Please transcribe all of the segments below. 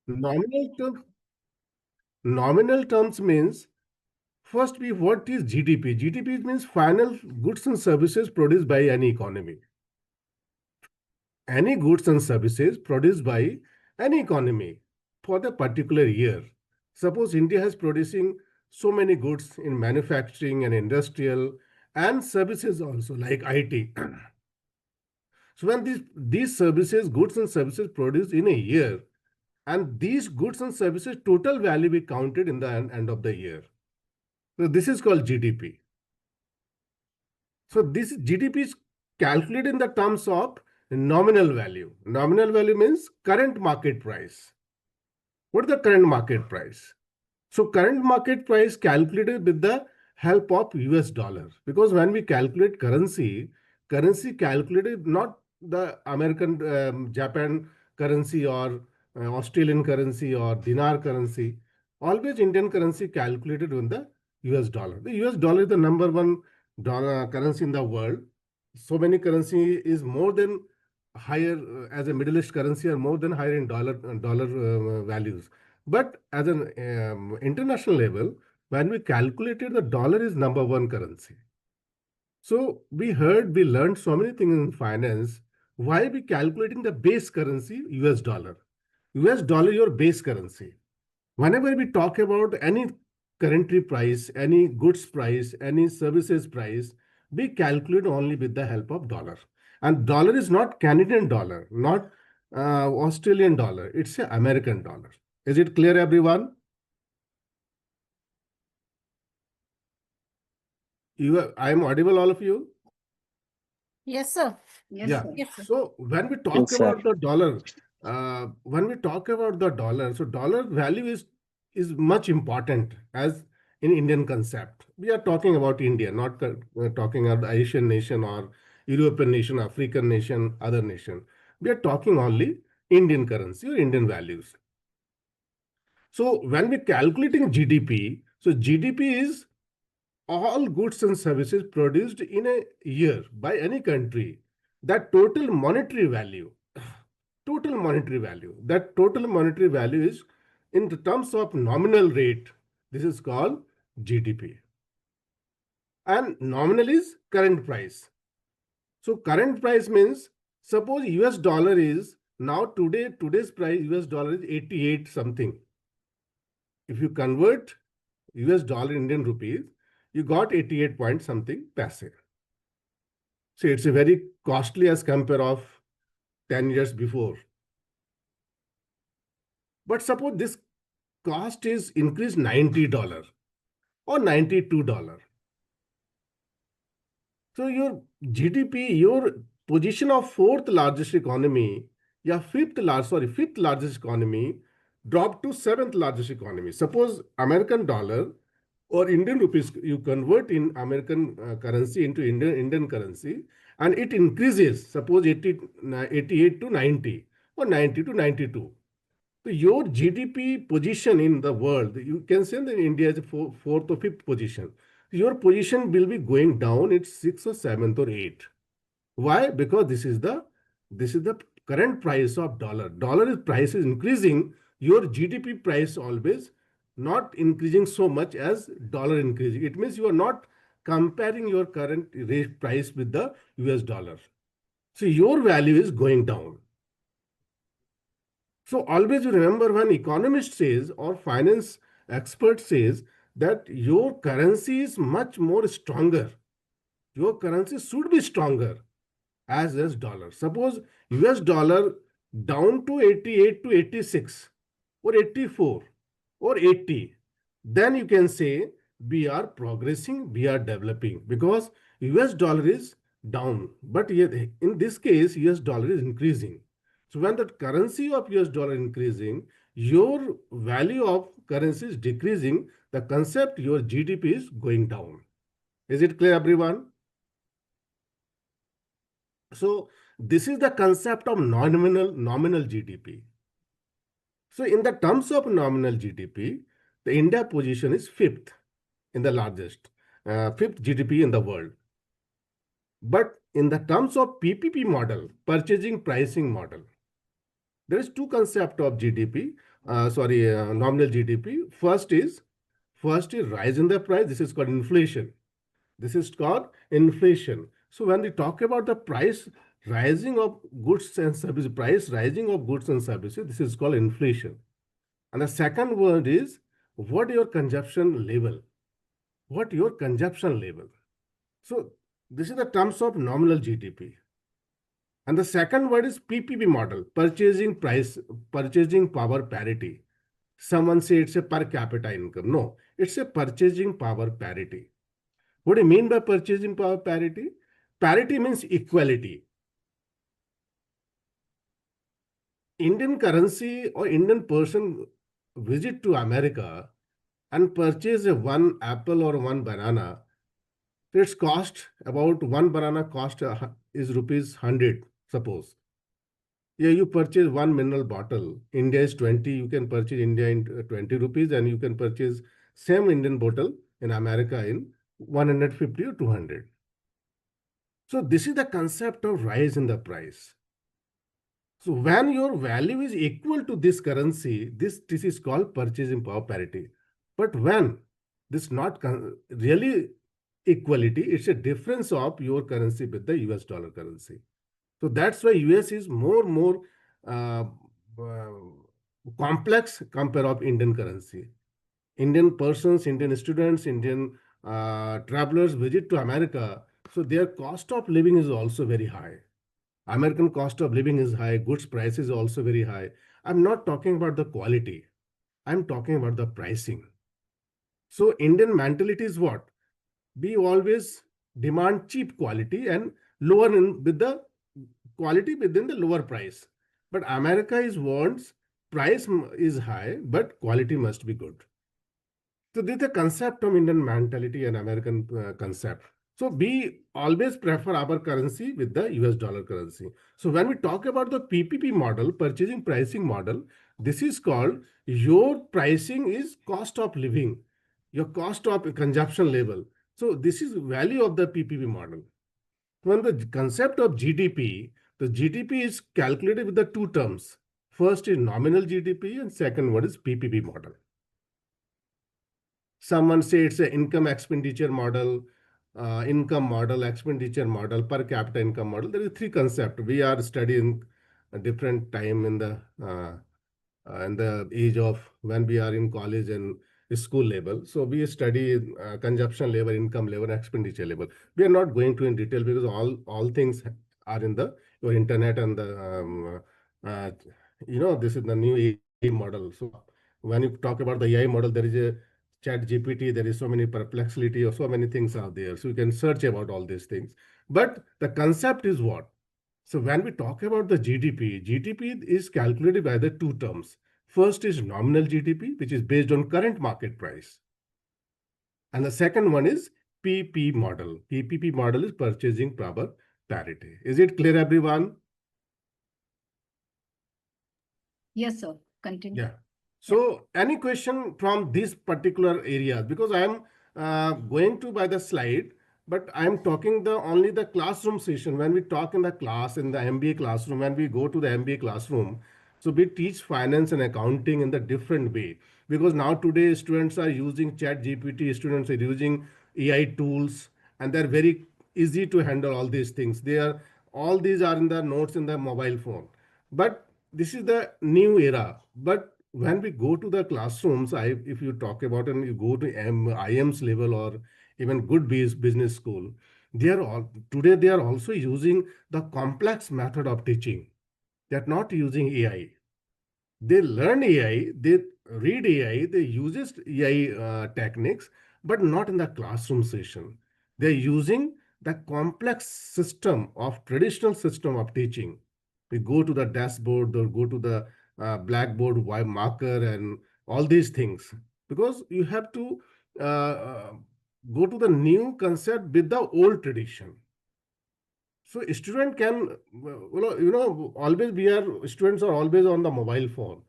Nominal term, nominal terms means first what is GDP? GDP means final goods and services produced by any economy. Any goods and services produced by any economy for the particular year. Suppose India is producing so many goods in manufacturing and industrial and services also like IT. So when these services, goods and services produced in a year, and these goods and services total value be counted in the end of the year. So this is called GDP. So this GDP is calculated in the terms of nominal value. Nominal value means current market price. What is the current market price? So current market price calculated with the help of US dollar. Because when we calculate currency, currency calculated not the American, Japan currency or Australian currency or dinar currency. Always Indian currency calculated on the US dollar. The US dollar is the number one dollar currency in the world. So many currency is more than higher as a Middle East currency or more than higher in dollar values. But as an international level, when we calculated the dollar is number one currency. So we learned so many things in finance. Why we calculating the base currency US dollar? US dollar your base currency. Whenever we talk about any currency price, any goods price, any services price, we calculate only with the help of dollar. And dollar is not Canadian dollar, not Australian dollar. It's a American dollar. Is it clear, everyone? I am audible, all of you? Yes, sir. Yeah. Yes, sir. So when we talk Yes, sir. about the dollar, so dollar value is much important as in Indian concept. We are talking about India, not talking about Asian nation or European nation, African nation, other nation. We are talking only Indian currency or Indian values. So when we calculating GDP, so GDP is all goods and services produced in a year by any country, that total monetary value, that total monetary value is in the terms of nominal rate. This is called GDP. And nominal is current price. So current price means suppose US dollar is now today's price US dollar is 88 something. If you convert US dollar Indian rupees, you got 88 point something paise. So it's a very costly as compare of 10 years before. But suppose this cost is increased $90 or $92. So your GDP, your position of fourth largest economy, fifth largest economy dropped to seventh largest economy. Suppose American dollar or Indian rupees, you convert in American currency into Indian currency, and it increases, suppose 88 to 90 or 90 to 92. So your GDP position in the world, you can say that India is fourth or fifth position. Your position will be going down, it's sixth or seventh or eighth. Why? Because this is the current price of dollar. Price is increasing. Your GDP price always not increasing so much as dollar increasing. It means you are not comparing your current rate price with the US dollar. So your value is going down. So always you remember when economist says or finance expert says that your currency is much more stronger. Your currency should be stronger as dollar. Suppose US dollar down to 88 to 86 or 84 or 80, then you can say we are progressing, we are developing because US dollar is down. But in this case, US dollar is increasing. So when the currency of US dollar increasing, your value of currency is decreasing, the concept your GDP is going down. Is it clear, everyone? So this is the concept of nominal GDP. So in the terms of nominal GDP, the India position is fifth in the largest, fifth GDP in the world. But in the terms of PPP model, purchasing pricing model, there is two concept of GDP. nominal GDP. First is rise in the price. This is called inflation. This is called inflation. So when we talk about the price rising of goods and services, price rising of goods and services, this is called inflation. And the second word is what your consumption level. What your consumption level. So this is the terms of nominal GDP. And the second word is PPP model, purchasing power parity. Someone say it's a per capita income. No, it's a purchasing power parity. What do you mean by purchasing power parity? Parity means equality. Indian currency or Indian person visit to America and purchase a one apple or one banana. Its cost about one banana cost is rupees 100. Suppose, yeah, you purchase one mineral bottle. India is 20. You can purchase India in 20 rupees, and you can purchase same Indian bottle in America in 150 or 200. So this is the concept of rise in the price. So when your value is equal to this currency, this is called purchasing power parity. But when this not really equality, it's a difference of your currency with the US dollar currency. So that's why US is more uh, uh, complex compare of Indian currency. Indian persons, Indian students, Indian travelers visit to America, so their cost of living is also very high. American cost of living is high, goods price is also very high. I'm not talking about the quality. I'm talking about the pricing. So Indian mentality is what? We always demand cheap quality and lower with the quality within the lower price. But America is wants price is high, but quality must be good. So this is the concept of Indian mentality and American concept. So we always prefer our currency with the US dollar currency. So when we talk about the PPP model, purchasing pricing model, this is called your pricing is cost of living, your cost of consumption level. So this is value of the PPP model. When the concept of GDP, the GDP is calculated with the two terms. First is nominal GDP and second one is PPP model. Someone say it's an income model, expenditure model, per capita income model. There is three concept. We are studying a different time in the age of when we are in college and school level. So we study consumption level, income level, expenditure level. We are not going to in detail because all things are in the your internet and the this is the new AI model. So when you talk about the AI model, there is a chat GPT, there is so many perplexity or so many things out there. So you can search about all these things. But the concept is what? So when we talk about the GDP is calculated by the two terms. First is nominal GDP, which is based on current market price. And the second one is PP model. PPP model is purchasing power parity. Is it clear, everyone? Yes, sir. Continue. Yeah. Yeah. So, any question from this particular area? Because I am going to by the slide, but I am talking the only the classroom session. When we talk in the class in the MBA classroom, when we go to the MBA classroom, so we teach finance and accounting in the different way. Because now today students are using Chat GPT, students are using AI tools, and they're very easy to handle all these things. They are all these are in the notes in the mobile phone. But this is the new era. But when we go to the classrooms, if you talk about and you go to IM's level or even good business school, they are all today they are also using the complex method of teaching. They are not using AI. They learn AI, they read AI, they use AI techniques, but not in the classroom session. They're using the complex system of traditional system of teaching. We go to the dashboard or go to the blackboard, white marker, and all these things because you have to go to the new concept with the old tradition. So student can, always we are students are always on the mobile phone.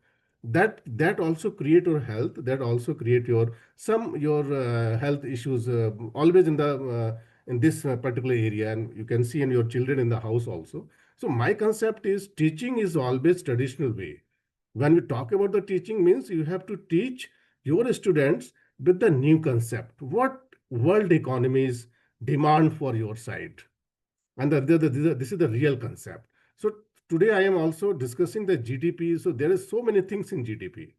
That also create your health. That also create your health issues always in this particular area, and you can see in your children in the house also. So my concept is teaching is always traditional way. When we talk about the teaching means you have to teach your students with the new concept. What world economies demand for your side? And this is the real concept. So today I am also discussing the GDP. So there is so many things in GDP.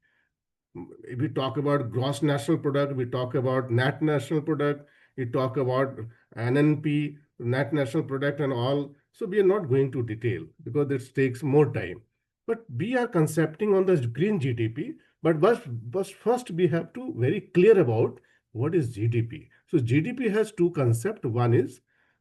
If we talk about gross national product, we talk about net national product, we talk about NNP, net national product and all. So we are not going to detail because it takes more time. But we are concepting on the green GDP. But first we have to very clear about what is GDP. So GDP has two concepts. One is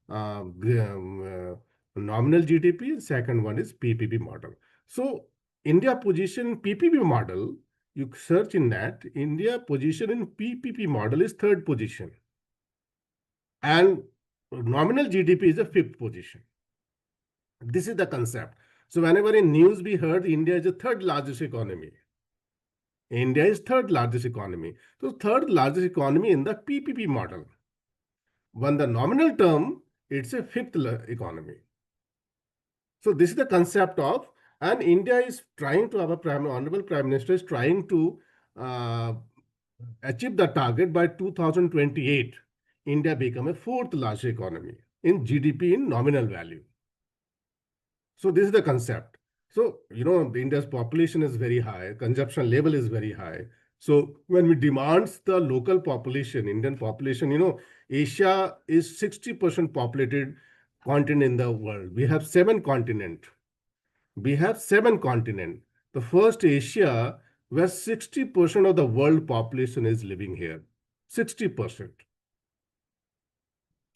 nominal GDP. Second one is PPP model. So India position PPP model, you search in that, India position in PPP model is third position. And nominal GDP is the fifth position. This is the concept. So whenever in news we heard India is the third largest economy. India is third largest economy. So third largest economy in the PPP model. When the nominal term, it's a fifth economy. So this is the concept of, and India is trying to, our Honorable Prime Minister is trying to uh, achieve the target by 2028. India become a fourth largest economy in GDP in nominal value. So this is the concept. So, India's population is very high, consumption level is very high. So when we demands the local population, Indian population, Asia is 60% populated continent in the world. We have seven continents. We have seven continents. The first Asia, where 60% of the world population is living here. 60%.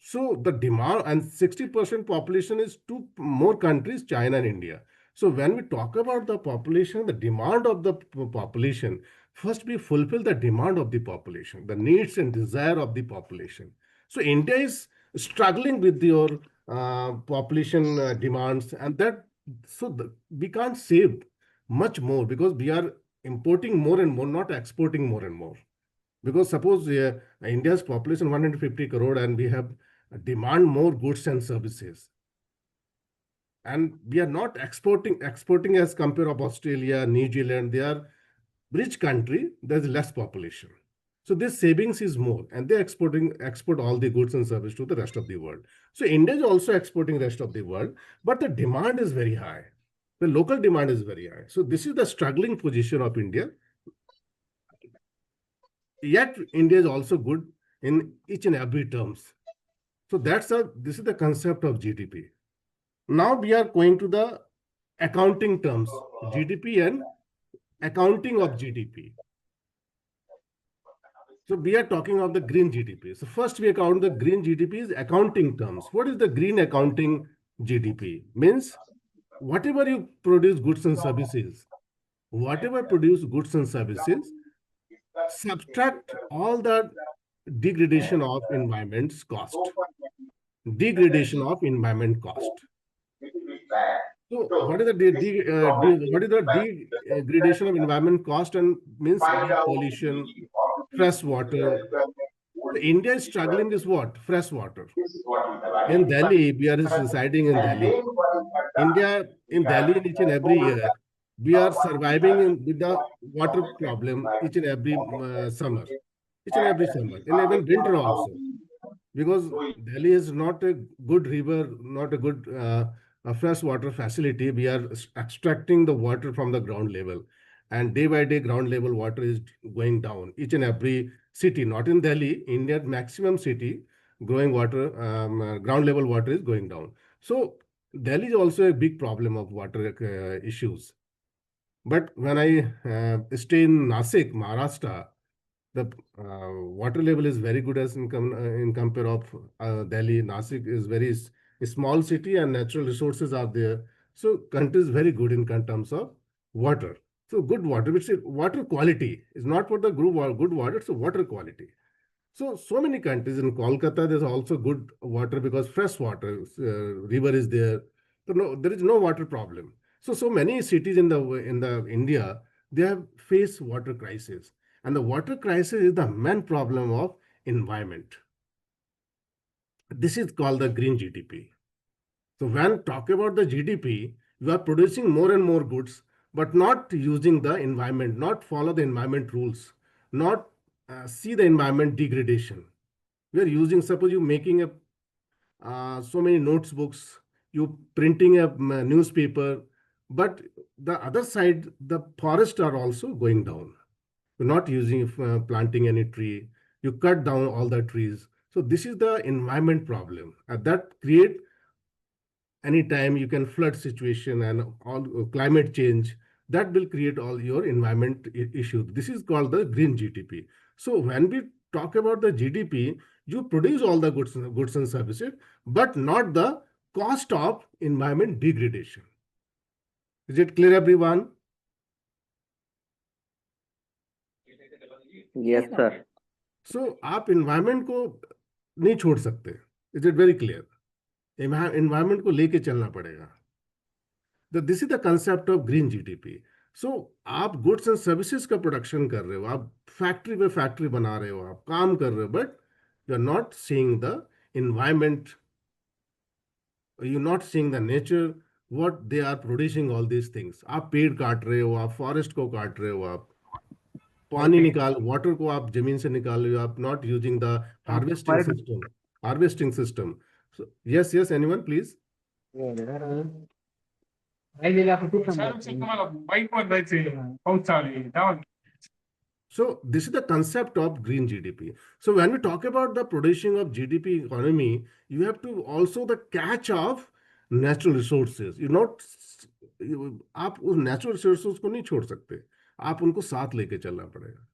So the demand, and 60% population is two more countries, China and India. So when we talk about the population, the demand of the population, first we fulfill the demand of the population, the needs and desire of the population. So India is struggling with your population demands, and we can't save much more because we are importing more and more, not exporting more and more. Because suppose India's population 150 crore and we have demand more goods and services, and we are not exporting as compare of Australia, New Zealand. They are rich country. There's less population, so this savings is more, and they export all the goods and service to the rest of the world. So India is also exporting rest of the world, but the demand is very high. The local demand is very high. So this is the struggling position of India. Yet India is also good in each and every terms. So this is the concept of GDP. Now we are going to the accounting terms, GDP and accounting of GDP. So we are talking of the green GDP. So first we account the green GDP is accounting terms. What is the green accounting GDP? Means whatever you produce goods and services, whatever produce goods and services, subtract all the degradation of environment's cost. Degradation of environment cost. So what is the what is the degradation of environment cost, and means air pollution, fresh water. So India is struggling with what? Fresh water. In Delhi, we are residing in Delhi. India in Delhi in each and every year, we are surviving with the water problem each and every summer. Each and every summer, and even winter also. Because Delhi is not a good river, not a good fresh water facility. We are extracting the water from the ground level, and day by day, ground level water is going down. Each and every city, not in Delhi, India's maximum city, growing water, ground level water is going down. So Delhi is also a big problem of water issues. But when I stay in Nasik, Maharashtra, the water level is very good as in compare of Delhi. Nasik is very small city and natural resources are there. So country is very good in terms of water. So good water, which is water quality is not for the good water, it's a water quality. So many countries in Kolkata, there's also good water because fresh water, river is there. So no, there is no water problem. So many cities in the India, they have faced water crisis, and the water crisis is the main problem of environment. This is called the green GDP. So when talk about the GDP, you are producing more and more goods. but not using the environment, not follow the environment rules, not see the environment degradation. We are using, suppose you making a so many notes books, you printing a newspaper, but the other side, the forests are also going down. You're not using planting any tree. You cut down all the trees. So this is the environment problem. That create anytime you can flood situation and all climate change that will create all your environment issues. This is called the green GDP. So when we talk about the GDP, you produce all the goods and services, but not the cost of environment degradation. Is it clear, everyone? Yes, Yes, sir. sir. So आप environment को नहीं छोड़ सकते. Is it very clear? Environment को लेके चलना पड़ेगा. This is the concept of green GDP. So आप goods and services का प्रोडक्शन कर रहे हो, आप फैक्ट्री पे फैक्ट्री बना रहे हो, आप काम कर रहे हो, but you are not seeing the environment, you're not seeing the nature, what they are producing all these things. आप पेड़ काट रहे हो, आप फॉरेस्ट को काट रहे हो, आप पानी निकाल वाटर को आप जमीन से निकाल रहे हो, आप not using the harvesting system. Yes yes, anyone please. So this is the concept of green GDP. So when we talk about the producing of GDP economy, you have to also the catch of natural resources. You not आप उस natural resources को नहीं छोड़ सकते, आप उनको साथ लेके चलना पड़ेगा.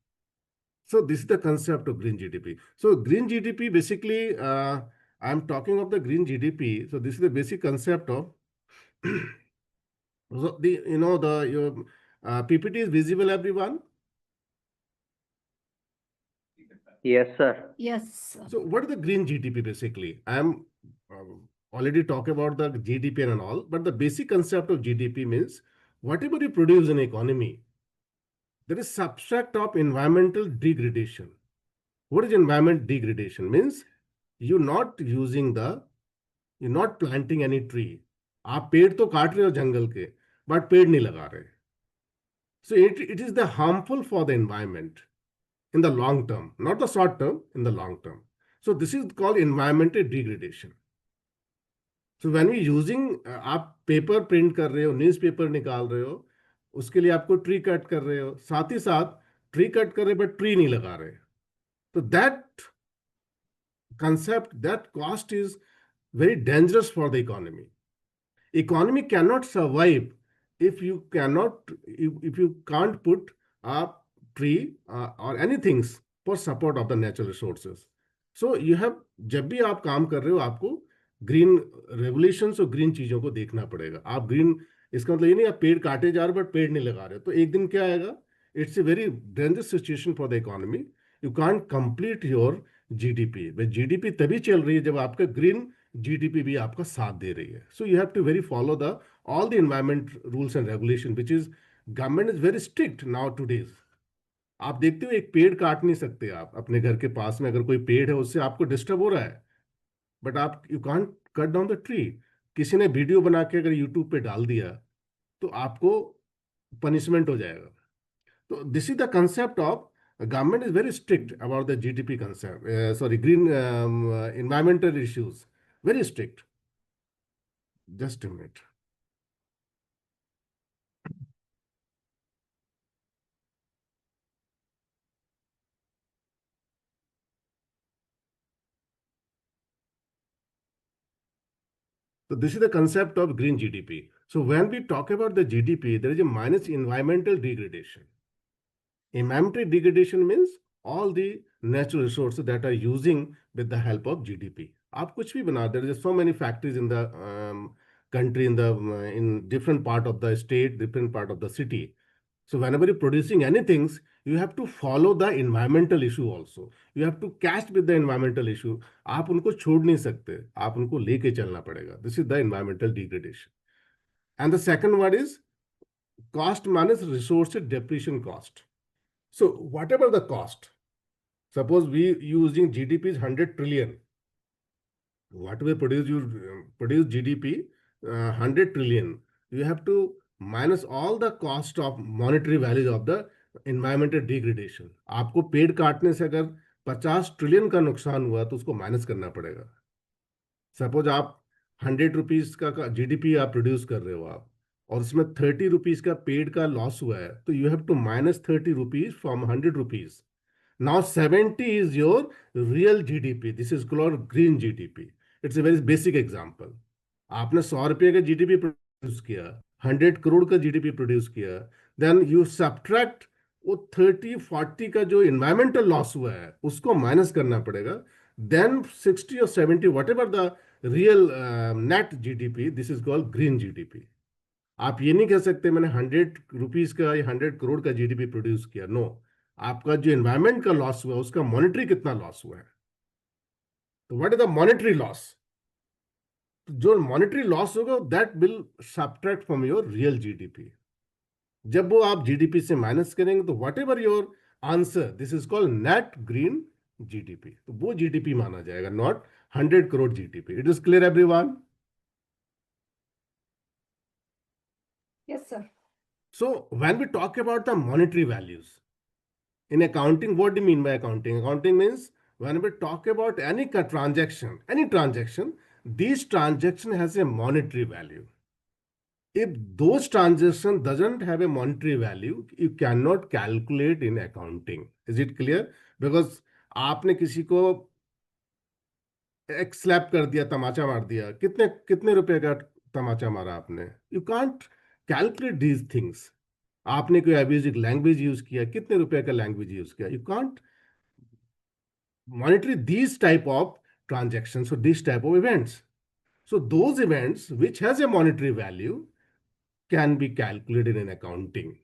So this is the concept of green GDP. So green GDP basically, I'm talking of the green GDP. So this is the basic concept of so the your PPT is visible, everyone. Yes, sir. Yes, sir. So what is the green GDP basically? I am already talk about the GDP and all, but the basic concept of GDP means whatever you produce in economy, there is subtract of environmental degradation. What is environment degradation? Means you're not planting any tree. आप पेड़ तो काट रहे हो जंगल के, but पेड़ नहीं लगा रहे. So it is the harmful for the environment in the long term, not the short term, in the long term. So this is called environmental degradation. So when we using आप paper print कर रहे हो, news paper निकाल रहे हो, उसके लिए आपको ट्री कट कर रहे हो, साथ ही साथ ट्री कट कर रहे हो बट ट्री नहीं लगा रहे. तो that concept, that cost is very dangerous for the economy. Economy cannot survive if you can't put a tree or anything for support of the natural resources. So you have, जब भी आप काम कर रहे हो, आपको ग्रीन रेवोल्यूशंस और green चीजों को देखना पड़ेगा. आप ग्रीन, इसका मतलब ये नहीं आप पेड़ काटे जा रहे हो बट पेड़ नहीं लगा रहे हो, तो एक दिन क्या आएगा? It's a very dangerous situation for the economy. You can't complete your GDP. GDP तभी चल रही है जब आपका ग्रीन जीडीपी भी आपका साथ दे रही है. So you have to very follow the all the environment rules and regulation which is government is very strict now todays. आप देखते हो एक पेड़ काट नहीं सकते आप अपने घर के पास में, अगर कोई पेड़ है उससे आपको डिस्टर्ब हो रहा है, बट आप you can't cut down the tree. किसी ने वीडियो बना के अगर यूट्यूब पे डाल दिया तो आपको पनिशमेंट हो जाएगा. तो this is the concept of government is very strict about the GDP concept, green environmental issues, very strict. Just a minute. So this is the concept of green GDP. So when we talk about the GDP, there is a minus environmental degradation. Environmental degradation means all the natural resources that are using with the help of GDP. आप कुछ भी बना, there is so many factories in the country, in different part of the state, different part of the city. So whenever you're producing anything, you have to follow the environmental issue also. You have to catch with the environmental issue. आप उनको छोड़ नहीं सकते, आप उनको लेके चलना पड़ेगा. This is the environmental degradation. And the second one is cost minus resource depletion cost. So whatever the cost, suppose we using GDP is 100 trillion. What we produce, you produce GDP 100 trillion. You have to minus all the cost of monetary values of the environmental degradation. आपको पेड़ काटने से अगर 50 trillion का नुकसान हुआ तो उसको माइनस करना पड़ेगा. सपोज आप 100 रुपीज का जीडीपी आप प्रोड्यूस कर रहे हो आप, और उसमें 30 रुपीज का पेड़ का लॉस हुआ है, तो you have to minus 30 rupees from 100 rupees. Now 70 is your real GDP. This is called green GDP. It's a very basic example. आपने 100 रुपये का जीडीपी प्रोड्यूस किया, 100 करोड़ का जीडीपी प्रोड्यूस किया, देन यू सब्ट्रैक्ट वो 30-40 का जो इन्वायरमेंटल लॉस हुआ है उसको माइनस करना पड़ेगा. देन 60 और 70 what ever the real net GDP, this is called green GDP. आप ये नहीं कह सकते मैंने 100 रुपीज का या 100 करोड़ का जीडीपी प्रोड्यूस किया. नो, आपका जो एनवायरमेंट का लॉस हुआ उसका मॉनेटरी कितना लॉस हुआ है. तो what is the monetary loss. जो मॉनेटरी लॉस होगा that will subtract from your real GDP. जब वो आप जीडीपी से माइनस करेंगे तो what ever your answer, this is called net green GDP. तो वो जीडीपी माना जाएगा, not 100 crore GDP. It is clear everyone? Yes, sir. So when we talk about the monetary values in accounting, what do you mean by accounting? Accounting means when we talk about any transaction, this transaction has a monetary value. If those transaction doesn't have a monetary value, you cannot calculate in accounting. Is it clear? Because आपने किसी को एक slab कर दिया, तमाचा मार दिया, कितने कितने रुपए का तमाचा मारा आपने, you can't calculate these things. आपने कोई अब्यूजिव लैंग्वेज यूज किया, कितने रुपए का लैंग्वेज यूज किया, you can't monitor these type of transactions or these type of events. So those events which has a monetary value can be calculated in accounting,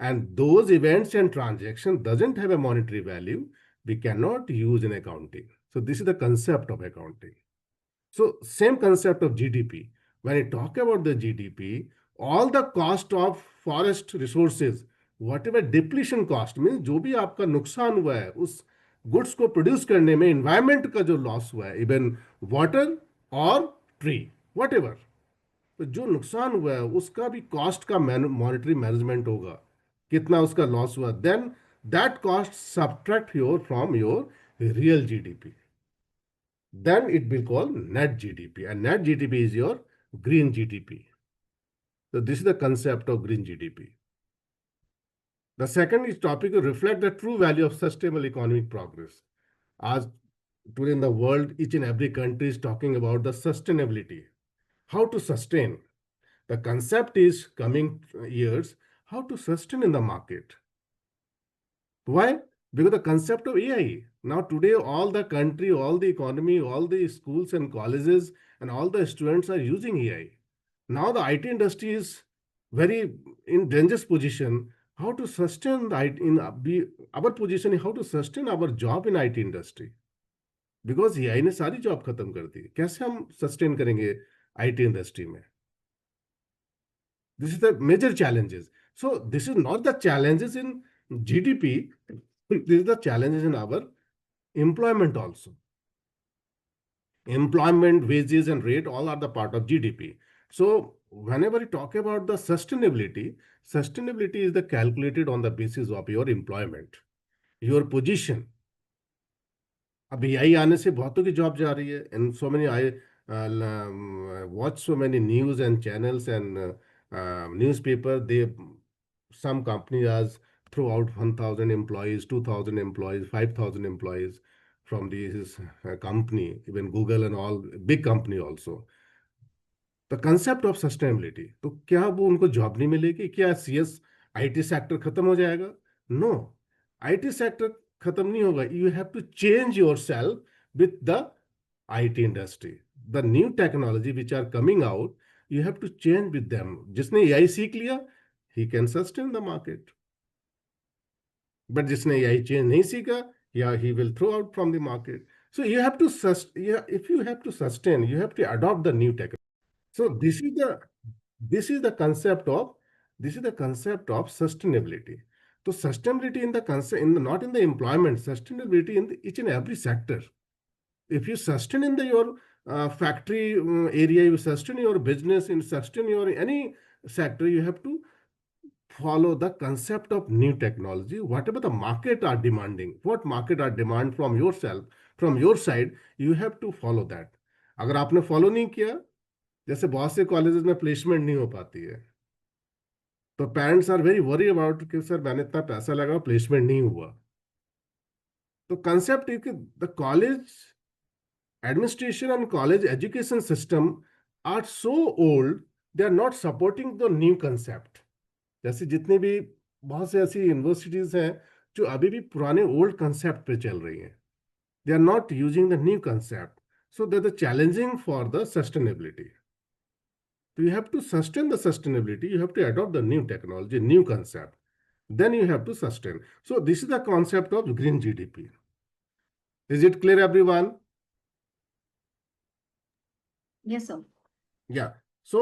and those events and transactions doesn't have a monetary value, we cannot use in accounting. So this is the concept of accounting. So same concept of GDP. When you talk about the GDP, all the cost of forest resources, whatever depletion cost means, जो भी आपका नुकसान हुआ है उस goods को produce करने में, इन्वायरमेंट का जो लॉस हुआ है, इवन वाटर और ट्री वट एवर, तो जो नुकसान हुआ है उसका भी कॉस्ट का मॉनेटरी मैनेजमेंट होगा, कितना उसका लॉस हुआ. Then that cost subtract your from your real GDP. Then it will call net GDP, and net GDP is your green GDP. So this is the concept of green GDP. The second is topic to reflect the true value of sustainable economic progress. As today in the world, each and every country is talking about the sustainability. How to sustain. The concept is coming years, how to sustain in the market. Why? Because the concept of AI. Now today all the country, all the economy, all the schools and colleges and all the students are using AI. Now the IT industry is very in dangerous position. How to sustain the IT in our position, how to sustain our job in IT industry. Because AI ने सारी job खत्म कर दी, कैसे हम sustain करेंगे IT industry में. This is the major challenges. So this is not the challenges in GDP, this is the challenges in our employment also. Employment, wages and rate all are the part of GDP. So whenever you talk about the sustainability, sustainability is the calculated on the basis of your employment, your position. अब AI आने से बहुतों की job जा रही है, and so many I watch so many news and channels and newspaper. Some companies has throw out 1,000 employees, 2,000 employees, 5,000 employees from this company, even Google and all big company also. The concept of sustainability. तो क्या वो उनको job नहीं मिलेगी? क्या CS IT sector खत्म हो जाएगा? No, IT सेक्टर खत्म नहीं होगा. You have to change yourself with the IT industry. The new technology which are coming out, you have to change with them. जिसने AI सीख लिया, he can sustain the market. But जिसने AI change नहीं सीखा, yeah, he will throw out from the market. So you have to if you have to sustain, you have to adopt the new technology. So this is the concept of sustainability. So sustainability in the concept not in the employment, sustainability in each and every sector. If you sustain in your factory area, you sustain your business, and sustain your any sector, you have to follow the concept of new technology. Whatever the market are demanding, what market are demand from yourself, from your side, you have to follow that. अगर आपने follow नहीं किया, जैसे बहुत से colleges में placement नहीं हो पाती है, तो parents are very worry about कि सर मैंने इतना पैसा लगा प्लेसमेंट नहीं हुआ. तो कंसेप्ट है कि the college administration and college education system are so old, they are not supporting the new concept. जैसे जितने भी बहुत से ऐसी यूनिवर्सिटीज हैं जो अभी भी पुराने ओल्ड कंसेप्ट पे चल रही हैं, they are not using the new concept, so they are challenging for the sustainability. So you have to sustain the sustainability, you have to adopt the new technology, new concept, then you have to sustain. So this is the concept of green GDP. Is it clear, everyone? Yes, sir. Yeah. So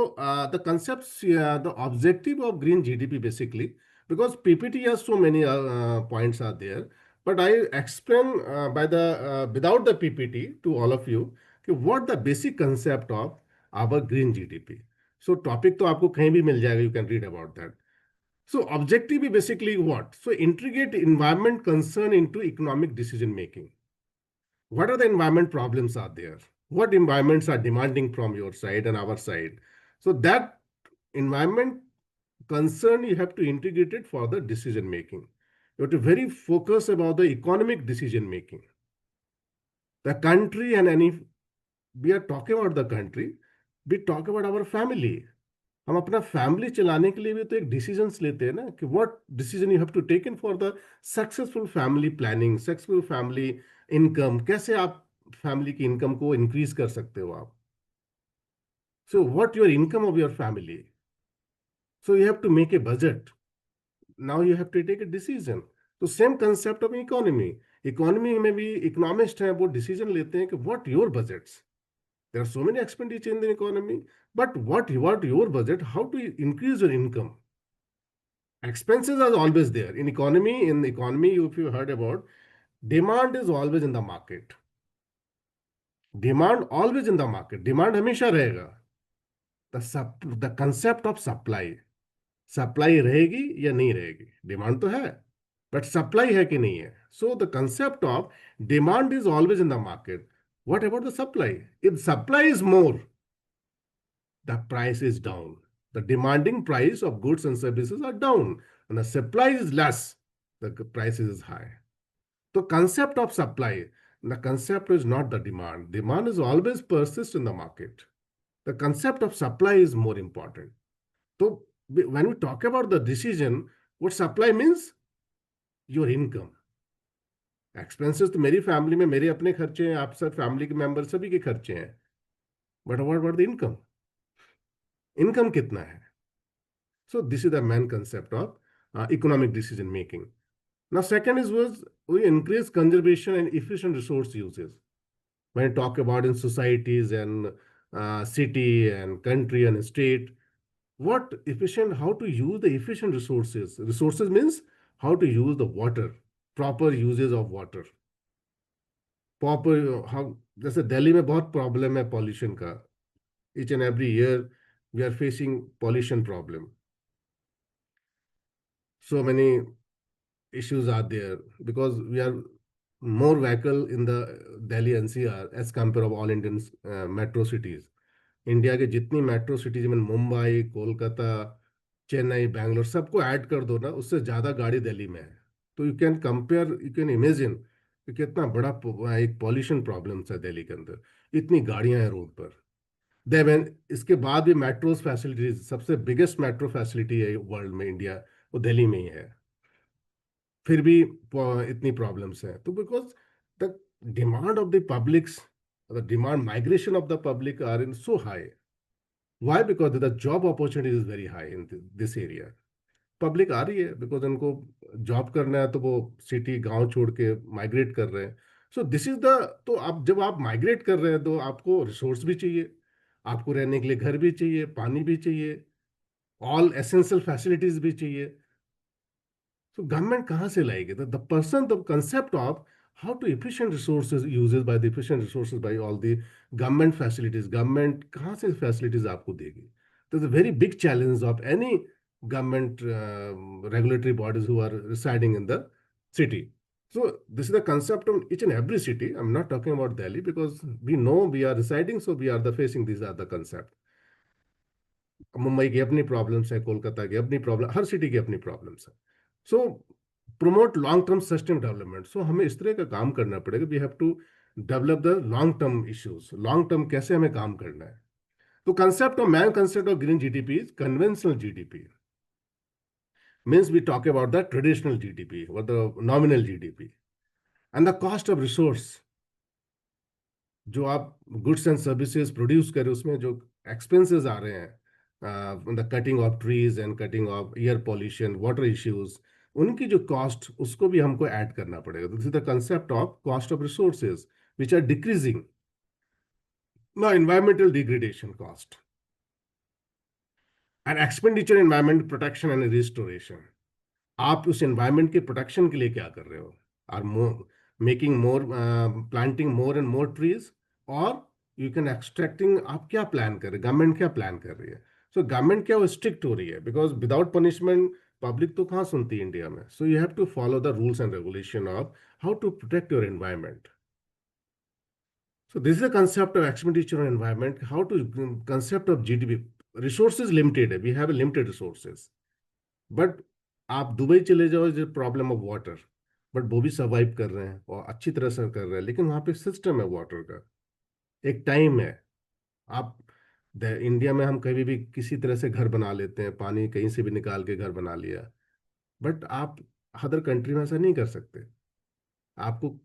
the concepts, the objective of green GDP basically, because PPT has so many points are there, but I explain by the without the PPT to all of you कि what the basic concept of our green GDP. So topic तो आपको कहीं भी मिल जाएगा, you can read about that. So objective is basically what? So integrate environment concern into economic decision making. What are the environment problems are there? What environments are demanding from your side and our side? So that environment concern you have to integrate it for the decision making. You have to very focus about the economic decision making. The country and any, we are talking about the country, we talk about our family. हम अपना family चलाने के लिए भी तो एक decisions लेते हैं ना कि what decision you have to taken for the successful family planning, successful family income. कैसे आप फैमिली की इनकम को इंक्रीज कर सकते हो आप. So what your income of your family. So you have to make a budget. Now you have to take a decision. तो same concept of economy. Economy में भी इकोनॉमिस्ट हैं, वो डिसीजन लेते हैं कि what your budgets. There are so many expenditure in the economy, but what your budget? How to increase your income? Expenses are always there in economy. In the economy, if you heard about, demand is always in the market. Demand always in the market. Demand हमेशा रहेगा. The concept of supply. Supply रहेगी या नहीं रहेगी? Demand तो है, but supply है कि नहीं है? So the concept of demand is always in the market. What about the supply? If supply is more, the price is down. The demanding price of goods and services are down, and the supply is less, the price is high. The concept of supply, the concept is not the demand. Demand is always persist in the market. The concept of supply is more important. So when we talk about the decision, what supply means? Your income. Expenses तो मेरी family में मेरे अपने खर्चे हैं, आप सब family के मेंबर सभी के खर्चे हैं, but what about the income. Income कितना है? So this is the main concept of economic decision making. Now second is was we increase conservation and efficient resource uses. When I talk about in societies and city and country and state, what efficient, how to use the efficient resources. Resources means how to use the water, proper uses of water. Proper हम जैसे दिल्ली में बहुत problem है pollution का. each and every year we are facing pollution problem. So many issues are there because we are more vehicle in the Delhi NCR as compared of all Indian metro cities. India के जितनी metro cities में मुंबई, कोलकाता, चेन्नई, बैंगलोर सबको add कर दो ना, उससे ज़्यादा गाड़ी दिल्ली में है. तो you can compare, you can imagine कि कितना बड़ा एक पॉल्यूशन प्रॉब्लम है दिल्ली के अंदर. इतनी गाड़ियां हैं रोड पर. देन इसके बाद भी मेट्रोज फैसिलिटीज, सबसे बिगेस्ट मेट्रो फैसिलिटी है वर्ल्ड में इंडिया, वो दिल्ली में ही है. फिर भी इतनी प्रॉब्लम्स हैं. तो because the demand of the publics, the demand migration of the public are in so high. Why? Because the job opportunity is very high in this area. Public आ रही है बिकॉज उनको जॉब करना है, तो वो सिटी गांव छोड़ के माइग्रेट कर रहे हैं. सो दिस इज द, तो आप जब आप माइग्रेट कर रहे हैं तो आपको रिसोर्स भी चाहिए, आपको रहने के लिए घर भी चाहिए, पानी भी चाहिए, ऑल एसेंशियल फैसिलिटीज भी चाहिए. तो गवर्नमेंट कहाँ से लाएगी? The person, the concept of how to efficient resources uses by the efficient resources by all the government facilities. Government कहाँ से फैसिलिटीज आपको देगी? there's a very big challenge of any government regulatory bodies who are residing in the city. So this is the concept of each and every city. I'm not talking about Delhi because we know we are residing, so we are the facing these are the concept. Mumbai की अपनी problems है, कोलकाता की अपनी problem, हर city की अपनी problems है. So promote long term sustain development. So हमें इस तरह का काम करना पड़ेगा. We have to develop the long term issues. Long term कैसे हमें काम करना है. तो concept of green GDP is conventional GDP. Means we talk about the traditional GDP or the nominal GDP. And the cost of resource, जो आप goods and services produce करें उसमें जो एक्सपेंसेस आ रहे हैं, the cutting of trees and cutting of air pollution, water issues, उनकी जो कॉस्ट उसको भी हमको ऐड करना पड़ेगा. This is the concept of cost of resources which are decreasing. ना environmental degradation cost and expenditure in environment protection and restoration. आप उस environment के protection के लिए क्या कर रहे हो? Are making more, planting more and more trees, or you can extracting. आप क्या plan कर रहे हैं? Government क्या plan कर रही है? So government क्या वो strict हो रही है? Because without punishment public तो कहाँ सुनती है इंडिया में? So you have to follow the rules and regulation of how to protect your environment. So this is the concept of expenditure on environment. How to concept of GDP. Resources limited है. We have a limited resources. But आप Dubai चले जाओ, जो problem of water, but वो भी survive कर रहे हैं और अच्छी तरह से कर रहे हैं. लेकिन वहाँ पे सिस्टम है वाटर का, एक टाइम है. आप इंडिया में हम कभी भी किसी तरह से घर बना लेते हैं, पानी कहीं से भी निकाल के घर बना लिया. बट आप अदर कंट्री में ऐसा नहीं कर सकते. आपको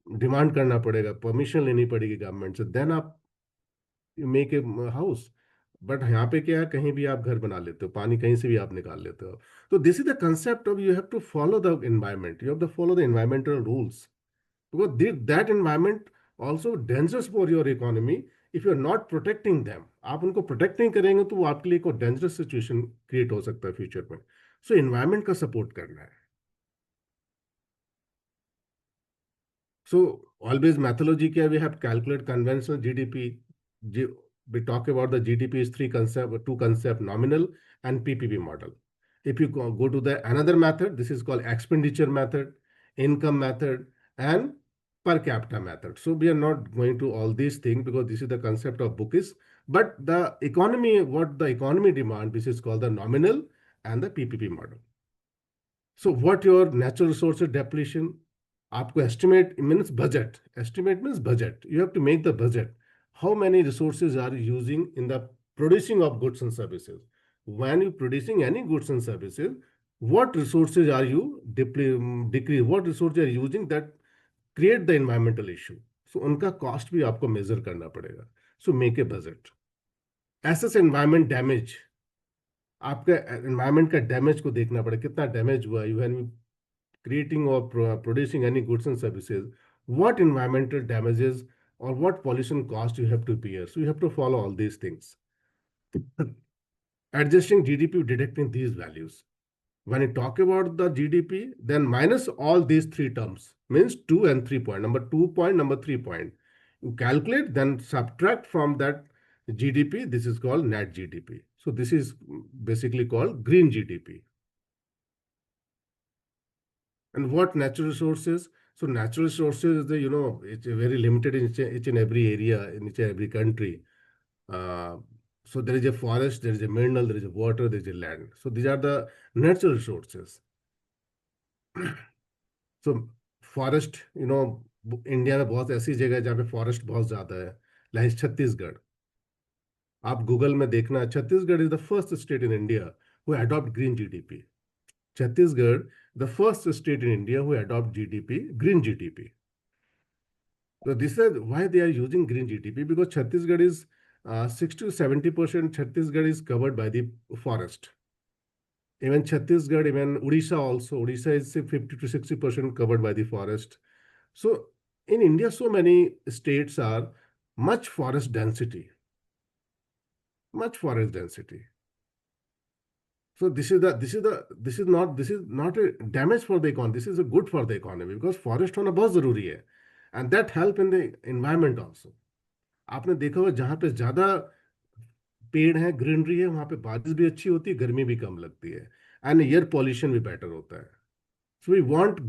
डिमांड करना पड़ेगा, परमिशन लेनी पड़ेगी गवर्नमेंट से, देन आप मेक ए हाउस. बट यहाँ पे क्या है, कहीं भी आप घर बना लेते हो, पानी कहीं से भी आप निकाल लेते हो. तो this is the concept of you have to follow the environment, you have to follow the environmental rules, because that environment also dangerous for your economy if you are not protecting them. आप उनको protect नहीं करेंगे तो वो आपके लिए एक dangerous situation create हो सकता है फ्यूचर में. सो एनवायरमेंट का सपोर्ट करना है. So always methodology क्या, we have calculate conventional GDP. We talk about the GDP is two concept, nominal and PPP model. If you go to the another method, this is called expenditure method, income method, and per capita method. So we are not going to all these things because this is the concept of bookies. But the economy, what the economy demand, this is called the nominal and the PPP model. So what your natural resources depletion, आपको estimate means budget. Estimate means budget. You have to make the budget. How many resources are you using in the producing of goods and services? When you producing any goods and services, what resources are you decrease? What resources are you using that create the environmental issue? So उनका cost भी आपको measure करना पड़ेगा. So make a budget. Assess environment damage. आपका environment का damage को देखना पड़ेगा, कितना damage हुआ. You when creating or producing any goods and services, what environmental damages or what pollution cost you have to bear. So you have to follow all these things. Adjusting GDP, detecting these values. When you talk about the GDP, then minus all these three terms means 2 and 3 point. Number 2 point, number 3 point. You calculate, then subtract from that GDP. This is called net GDP. So this is basically called green GDP. And what natural resources? So natural resources, it's very limited in each and every area, in each and every country. So there is a forest, there is a mineral, there is a water, there is a land. So these are the natural resources. So forest, India में बहुत ऐसी जगह है जहाँ पे forest बहुत ज्यादा है, लाइक छत्तीसगढ़. आप गूगल में देखना, Chhattisgarh is the first state in India who adopt green GDP. Chhattisgarh, the first state in India who adopt GDP, green GDP. So this is why they are using green GDP, because Chhattisgarh is 60 to 70% Chhattisgarh is covered by the forest. Even Chhattisgarh, even Odisha also, Odisha is 50 to 60% covered by the forest. So in India, so many states are much forest density, much forest density. So this is not a damage for the economy. This is a good for the economy because forest होना बहुत जरूरी है, and that help in the environment also. आपने देखा होगा जहाँ पे ज्यादा पेड़ हैं, ग्रीनरी है, वहाँ पे बारिश भी अच्छी होती है, गर्मी भी कम लगती है, एंड एयर पॉल्यूशन भी बेटर होता है। So we want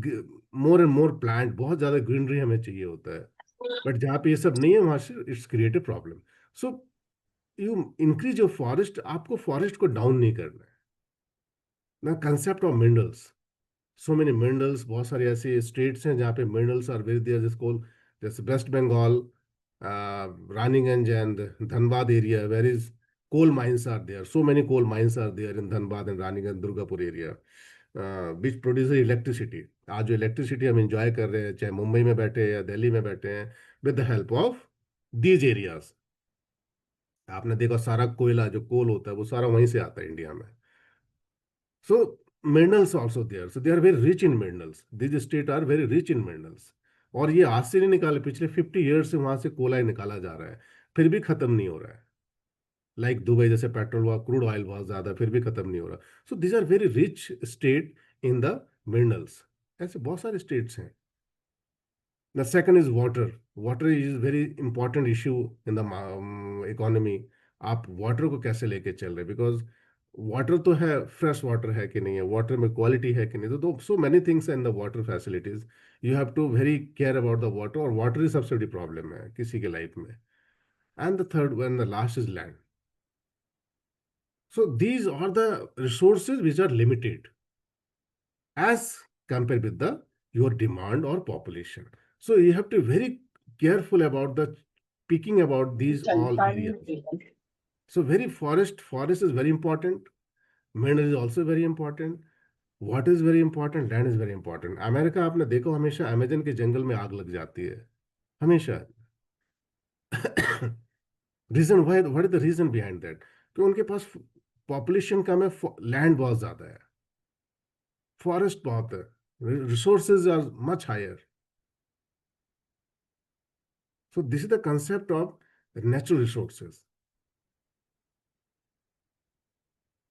more and more plant, बहुत ज़्यादा ग्रीनरी हमें चाहिए होता है, बट जहाँ पे ये सब नहीं है वहाँ से it's create a problem. So you increase your forest, आपको फॉरेस्ट को डाउन नहीं करना है ना। Concept of minerals, so many minerals, बहुत सारे ऐसे स्टेट्स हैं जहाँ पे मिनरल्स आर वेरी देयर, जैसे West Bengal, Raniganj and Dhanbad area, where is coal mines are there, so many coal mines are there in Dhanbad and Raniganj Durgapur area, which produces electricity. आज जो electricity हम इंजॉय कर रहे हैं, चाहे मुंबई में बैठे हैं या दिल्ली में बैठे हैं, with the help of these areas. आपने देखा सारा कोयला जो कोल होता है वो सारा वहीं से आता है इंडिया में। So minerals also there. So they are very rich in minerals. These states are very rich in minerals. और ये आज से नहीं निकाले, पिछले 50 ईयर्स से वहां से कोला ही निकाला जा रहा है, फिर भी खत्म नहीं हो रहा है। लाइक दुबई जैसे पेट्रोल हुआ, क्रूड ऑयल बहुत ज्यादा, फिर भी खत्म नहीं हो रहा। So these are very rich state in the minerals. ऐसे बहुत सारे स्टेट्स हैं। The second is water. Water is very important issue in the economy. आप वाटर को कैसे लेके चल रहे, बिकॉज वाटर तो है, फ्रेश वाटर है कि नहीं है, वाटर में क्वालिटी है कि नहीं, तो so many things in the water facilities. You have to very care about the water, और वाटर ही सबसे बड़ी प्रॉब्लम है किसी के लाइफ में। And the third one, the last is land. So these are the resources which are limited as compared with the your demand or population. So you have to be very careful about the picking about these all areas. So very forest is very important. Mineral is also very important. Water is very important. Land is very important. America आपने देखो, हमेशा Amazon के जंगल में आग लग जाती है, हमेशा। Reason what is the reason behind that? तो उनके पास पॉपुलेशन कम है, लैंड बहुत ज्यादा है, फॉरेस्ट बहुत है, resources are much higher. So this is the concept of natural resources.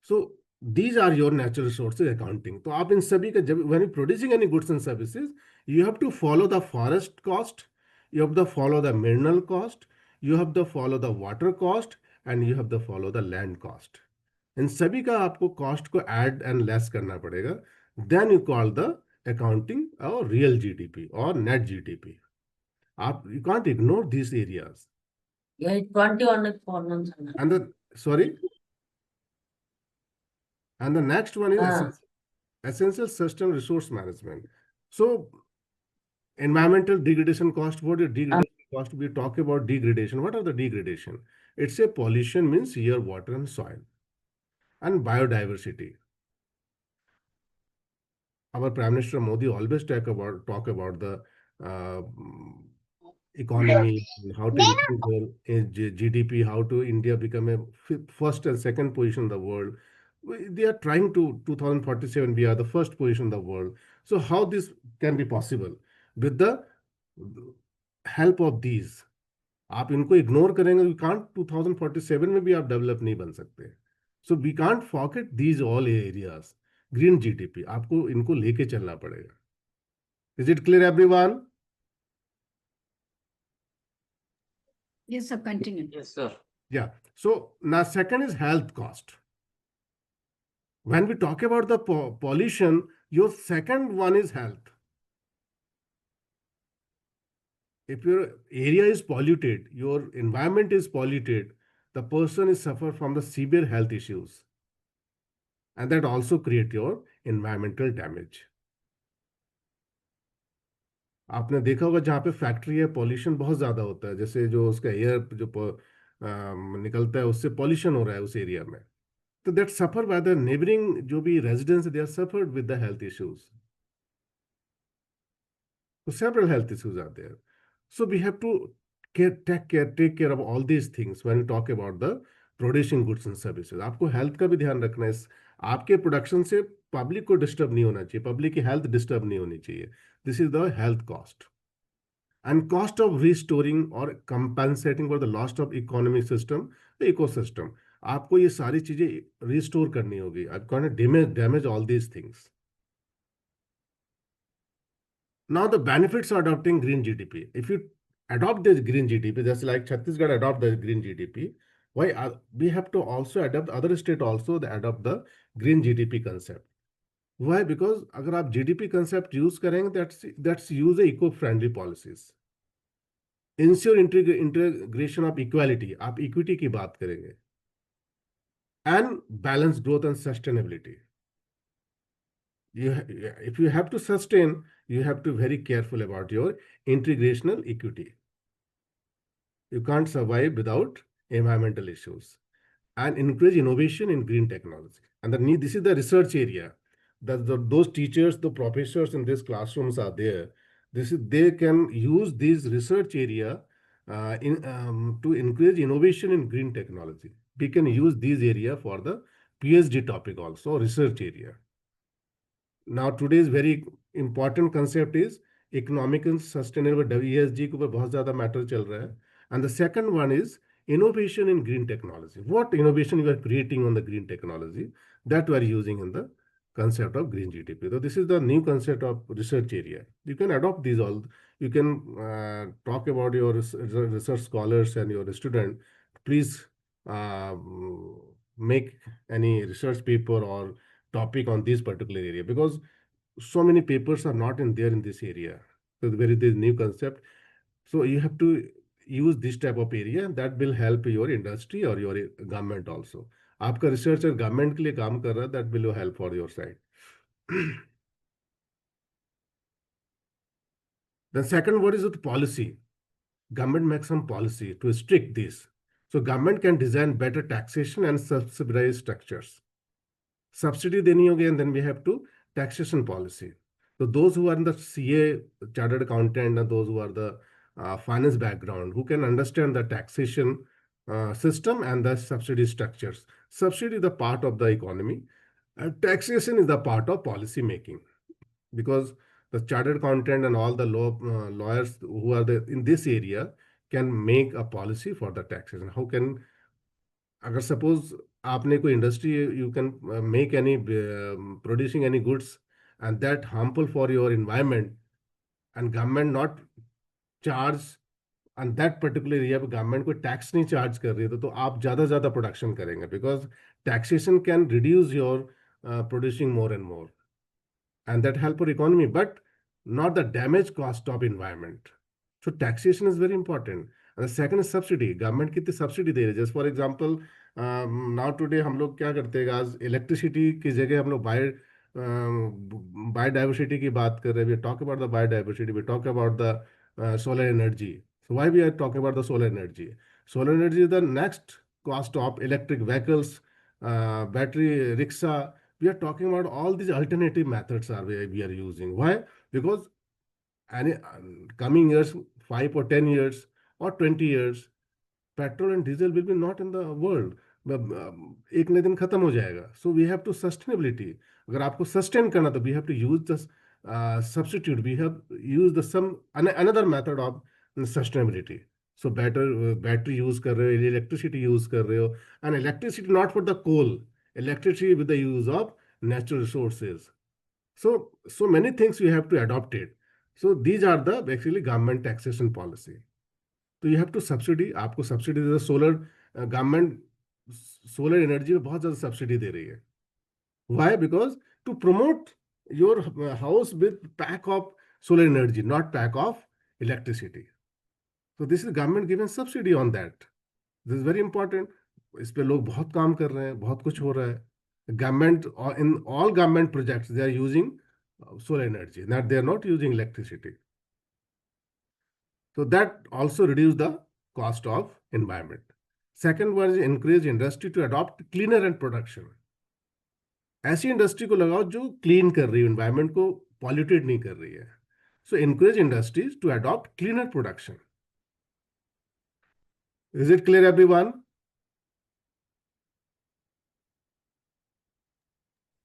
So these are your natural resources accounting. तो आप इन सभी का जब when you producing any goods and services, you have to follow the forest cost, you have to follow the mineral cost, you have to follow the water cost, and you have to follow the land cost. इन सभी का आपको cost को add and less करना पड़ेगा। Then you call the accounting और real GDP और net GDP. आप you can't ignore this areas. Yeah, 21 problems. And the sorry, and the next one is essential system resource management. So environmental degradation cost. What is degradation cost? We talk about degradation. What are the degradation? It's a pollution, means air, water, and soil, and biodiversity. Our Prime Minister Modi always talk about the uh, economy, how to increase their GDP, how to India become a first and second position in the world. They are trying to 2047 we are the first position in the world. So how this can be possible with the help of these? आप इनको ignore करेंगे, we can't 2047 में भी आप develop नहीं बन सकते। So we can't forget these all areas. Green GDP आपको इनको लेके चलना पड़ेगा। Is it clear everyone? Yes, sir, continue. Yes, sir. Yeah. So now second is health cost. When we talk about the pollution, your second one is health. If your area is polluted, your environment is polluted, the person is suffer from the severe health issues, and that also create your environmental damage. आपने देखा होगा जहाँ पे factory है, pollution बहुत ज्यादा होता है, जैसे जो उसका एयर जो निकलता है उससे पॉल्यूशन हो रहा है उस एरिया में, तो that suffer by the neighbouring जो भी residents, they are suffered with the health issues. So several health issues are there. So we have to take care of all these things when we talk about the producing goods and services. आपको health का भी ध्यान रखना है। आपके production से public को disturb नहीं होना चाहिए, पब्लिक की हेल्थ डिस्टर्ब नहीं होनी चाहिए। This is the health cost and cost of restoring और compensating for the loss of economic system, ecosystem. आपको ये सारी चीजें रिस्टोर करनी होगी। आपको damage all these things. Now the benefits of adopting green GDP. If you adopt this green GDP, just like Chhattisgarh adopt the green GDP, Why we have to also adopt, other state also they adopt the green GDP concept. Why? Because अगर आप GDP concept use करेंगे, that's use a eco-friendly policies. Ensure integration of equality, आप equity की बात करेंगे, and balanced growth and sustainability. If you have to sustain, you have to be very careful about your integrational equity. You can't survive without environmental issues. And encourage innovation in green technology. And this is the research area. Those teachers, the professors in these classrooms are there. They can use this research area to encourage innovation in green technology. We can use this area for the PhD topic also, research area. Now today's very important concept is economic and sustainable ESG के ऊपर बहुत ज़्यादा matter चल रहा है. And the second one is innovation in green technology. What innovation you are creating on the green technology that we are using in the concept of green GDP. So this is the new concept of research area. You can adopt these all. You can talk about your research scholars and your student. Please uh, make any research paper or topic on this particular area, because so many papers are not in there in this area. So very this new concept. So you have to use this type of area that will help your industry or your government also. आपका research और government के लिए काम कर रहा है, that will help for your side. The second word is with policy. Government makes some policy to restrict this. So government can design better taxation and subsidized structures. Subsidy देनी होगी, and then we have to taxation policy. So those who are in the CA, chartered accountant, and those who are the finance background, who can understand the taxation system and the subsidy structures. Subsidy is the part of the economy, and taxation is the part of policy making, because the chartered accountant and all the lawyers who are in this area can make a policy for the taxation. How can, अगर suppose आपने कोई industry, you can make any producing any goods and that harmful for your environment, and government not charge and that particular area पे government को tax नहीं charge कर रही है, तो आप ज़्यादा प्रोडक्शन करेंगे, because taxation can reduce your producing more and more, and that help for economy, but not the damage cost of environment. So taxation is very important. And the second is subsidy. Government कितनी subsidy दे रही है. Just for example, now today हम लोग क्या करते हैं, आज electricity की जगह हम लोग biodiversity की बात कर रहे हैं. We talk about the biodiversity. We talk about the solar energy. So why we are talking about the solar energy? Solar energy is the next cost of electric vehicles, battery rickshaw. We are talking about all these alternative methods we are using. Why? Because any coming years, 5 or 10 years or 20 years, petrol and diesel will be not in the world. एक न दिन खत्म हो जाएगा. So we have to sustainability. अगर आपको sustain करना, तो we have to use the substitute. We have use the some another method of sustainability. So battery use कर रहे हो, electricity use कर रहे हो, and electricity not for the coal. Electricity with the use of natural resources. So many things you have to adopt it. So these are the actually government taxation policy. So you have to subsidy. आपको subsidy दे, solar government solar energy में बहुत ज़्यादा subsidy दे रही है. Why? Because to promote your house with pack of solar energy, not pack of electricity. So this is government giving subsidy on that. This is very important. इस पे लोग बहुत काम कर रहे हैं, बहुत कुछ हो रहा है. Government, in all government projects, they are using solar energy. They are not using electricity. So that also reduce the cost of environment. Second one is encourage industry to adopt cleaner and production. ऐसी industry को लगाओ जो clean कर रही है, environment को polluted नहीं कर रही है. So encourage industries to adopt cleaner production. Is it clear, everyone?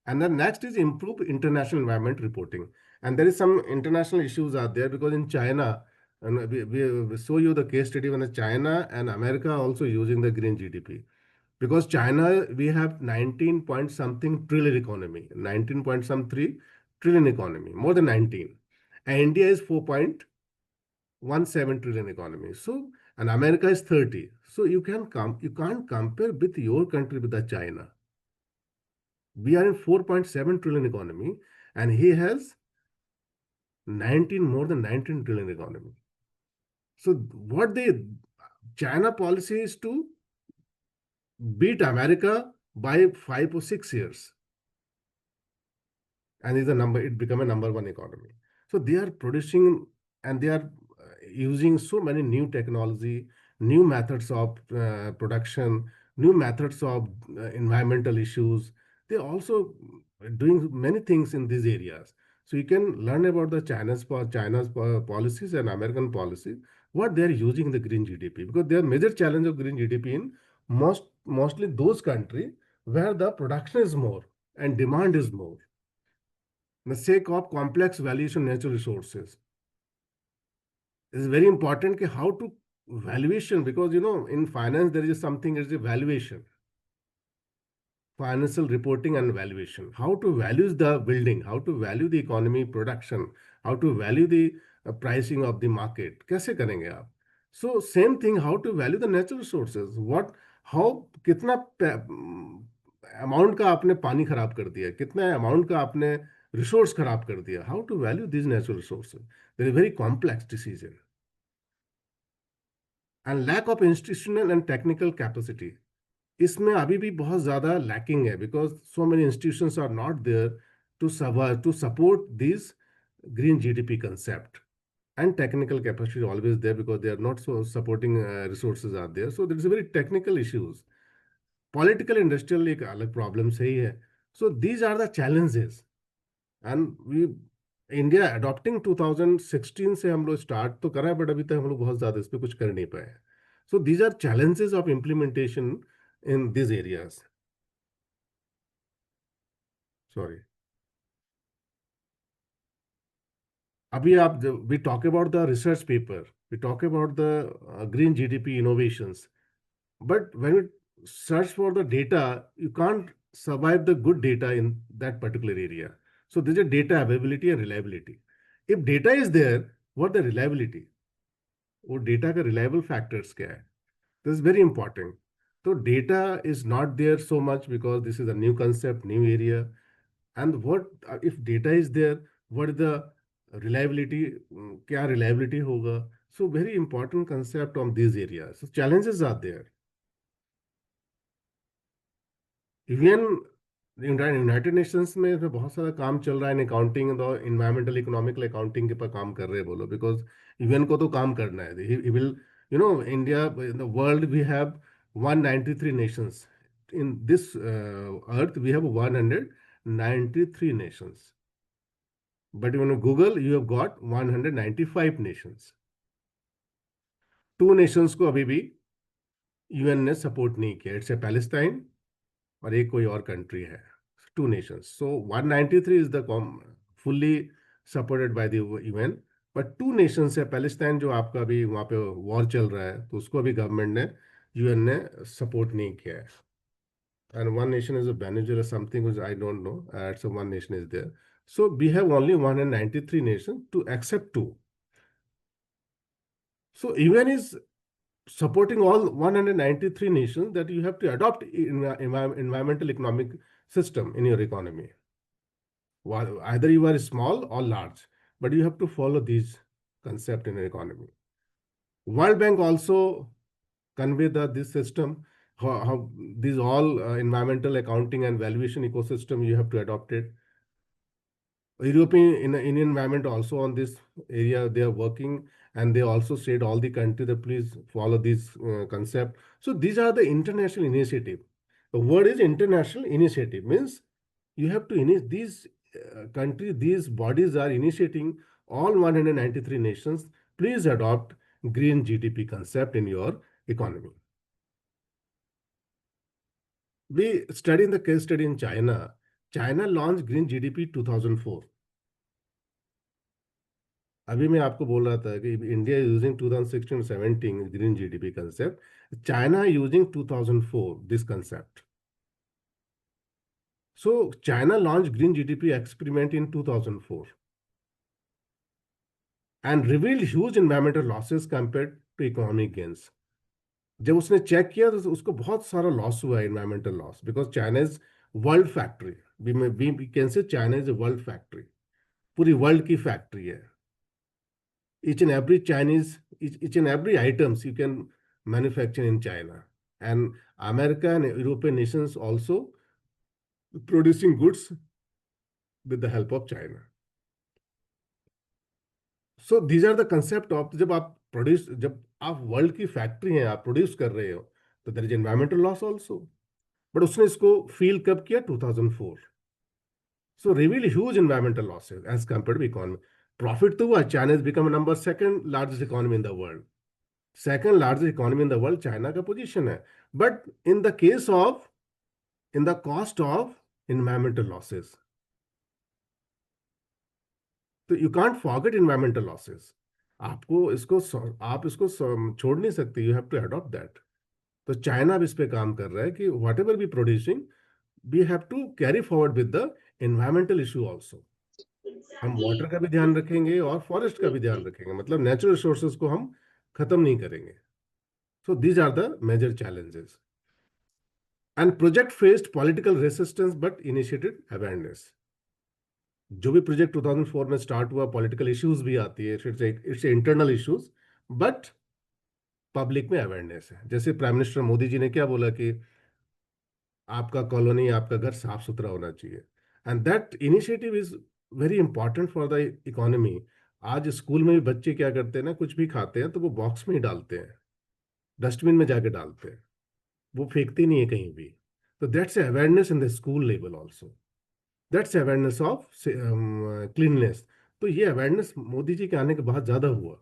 And then next is improve international environment reporting. And there is some international issues out there, because in China, and we show you the case study when China and America are also using the green GDP. Because China, we have 19 point something trillion economy, 19 point some 3 trillion economy, more than 19. And India is 4.17 trillion economy. So and America is 30. So you can't compare with your country with the China. We are in 4.7 trillion economy, and he has 19 more than 19 trillion economy. So what they China policy is to beat America by 5 or 6 years, and is a number. It become a number one economy. So they are producing, and they are using so many new technology, new methods of production, new methods of environmental issues. They also doing many things in these areas. So you can learn about the China's policies and American policy, what they are using the green GDP, because their major challenge of green GDP in mostly those countries where the production is more and demand is more, the sake of complex valuation natural resources. It is very important how to valuation, because in finance there is something as a valuation, financial reporting and valuation. How to value the building, how to value the economy production, how to value the pricing of the market. कैसे करेंगे आप? So same thing, how to value the natural resources. What, how कितना amount का आपने पानी खराब कर दिया, कितना अमाउंट का आपने रिसोर्स खराब कर दिया. How to value these natural resources? There is very complex decision. And lack of institutional and technical capacity. इसमें अभी भी बहुत ज़्यादा lacking है, because so many institutions are not there to support this green GDP concept. And technical capacity always there, because they are not so supporting resources are there. So there is a very technical issues. Political industrial एक अलग problem सही है. So these are the challenges. And we India adopting 2016 से हम लोग start तो करा है, बट अभी तक हम लोग बहुत ज़्यादा इस पर कुछ कर नहीं पाए. So these are challenges of implementation in this areas. Sorry, अभी आप we talk about the research paper, we talk about the green GDP innovations, but when you search for the data, you can't survive the good data in that particular area. So there's a data availability and reliability. If data is there, what the reliability? वो data का reliable factors क्या है? This is very important. So data is not there so much, because this is a new concept, new area. And what if data is there? What is the reliability? क्या reliability होगा? So very important concept on these areas. So challenges are there. Even United Nations में इसमें बहुत सारा काम चल रहा है इन अकाउंटिंग और इन्वायरमेंटल इकोनॉमिकल अकाउंटिंग के पर काम कर रहे हैं बोलो, बिकॉज यूएन को तो काम करना है. He will India in the world we have 193 nations. In this earth we have 193 nations, but when you Google you have got 195 nations. 2 nations को अभी भी यूएन ने सपोर्ट नहीं किया. इट्स ए पैलेस्टाइन और एक कोई और कंट्री है. 2 nations. So 193 is the fully supported by the UN, but 2 nations है. पैलेस्टाइन जो आपका अभी वहाँ पे वॉर चल रहा है, तो उसको अभी गवर्नमेंट ने यूएन ने सपोर्ट नहीं किया है. And one nation is a Venezuela, something which I don't know. So one nation is there. So we have only 193 nations to accept 2. So UN is supporting all 193 nations that you have to adopt environmental economic system in your economy. Either you are small or large, but you have to follow these concept in your economy. World Bank also convey this system, how these all environmental accounting and valuation ecosystem you have to adopt it. European Indian environment also on this area they are working, and they also said all the country that please follow this concept. So these are the international initiative. The word is international initiative, means you have to initiate these countries, these bodies are initiating all 193 nations. Please adopt green GDP concept in your economy. We study in the case study in China. China launched green GDP 2004. अभी मैं आपको बोल रहा था कि India using 2016-17 green GDP concept, China using 2004 this concept. So China launch green GDP experiment in 2004. and revealed huge environmental losses compared to economic gains. जब उसने check किया तो उसको बहुत सारा लॉस हुआ है, environmental loss, because China is world factory. We can say China is a world factory, पूरी वर्ल्ड की फैक्ट्री है. each and every Chinese, each and every items you can manufacture in China. And America and European nations also producing goods with the help of China. So these are the concept of, जब आप world की factory हैं, आप produce कर रहे हो, तो there is environmental loss also. But उसने इसको फील कब किया? 2004. So reveal huge environmental losses as compared to economy. Profit तो हुआ, China has become number second largest economy in the world. Second largest economy in the world, China का position है. But in the case of, in the cost of environmental losses, तो you can't forget environmental losses. आप इसको छोड़ नहीं सकते. You have to adopt that. तो China भी इस पे काम कर रहा है कि whatever we producing, we have to carry forward with the environmental issue also. हम वाटर का भी ध्यान रखेंगे और फॉरेस्ट का भी ध्यान रखेंगे, मतलब नेचुरल रिसोर्सेज को हम खत्म नहीं करेंगे. So these are the major challenges. And project faced political resistance but initiated awareness. जो भी प्रोजेक्ट 2004 में स्टार्ट हुआ, पॉलिटिकल इश्यूज भी आती है, it's internal issues, but public में अवेयरनेस है. जैसे प्राइम मिनिस्टर मोदी जी ने क्या बोला कि आपका कॉलोनी, आपका घर साफ सुथरा होना चाहिए. And that initiative is very important for the economy. आज स्कूल में भी बच्चे क्या करते हैं ना, कुछ भी खाते हैं तो वो बॉक्स में ही डालते हैं, डस्टबिन में जाके डालते हैं, वो फेंकते नहीं है कहीं भी. तो that's awareness in the school level also. That's awareness of cleanness. तो ये अवेयरनेस मोदी जी के आने के बाद ज्यादा हुआ.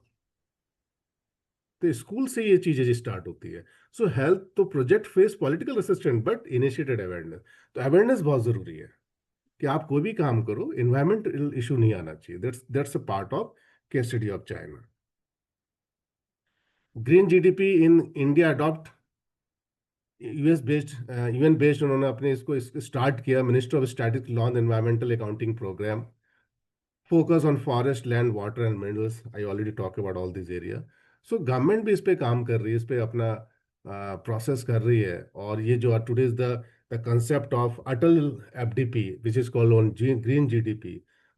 तो स्कूल से ये चीजें स्टार्ट होती है. सो हेल्थ तो project face political assistant but initiated awareness. तो अवेयरनेस बहुत जरूरी है कि आप कोई भी काम करो, इन्वायरमेंटल इशू नहीं आना चाहिए. That's a part of case study of China. Green GDP in India adopt, UN based उन्होंने अपने इसको स्टार्ट किया. Minister of statistics launch environmental accounting programme, focus on forest, land, water and minerals. I already talk about all this area. So government भी इस पे काम कर रही है, इस पे अपना प्रोसेस कर रही है. और ये जो today is the concept of ATAL FDP, which is called on Green GDP.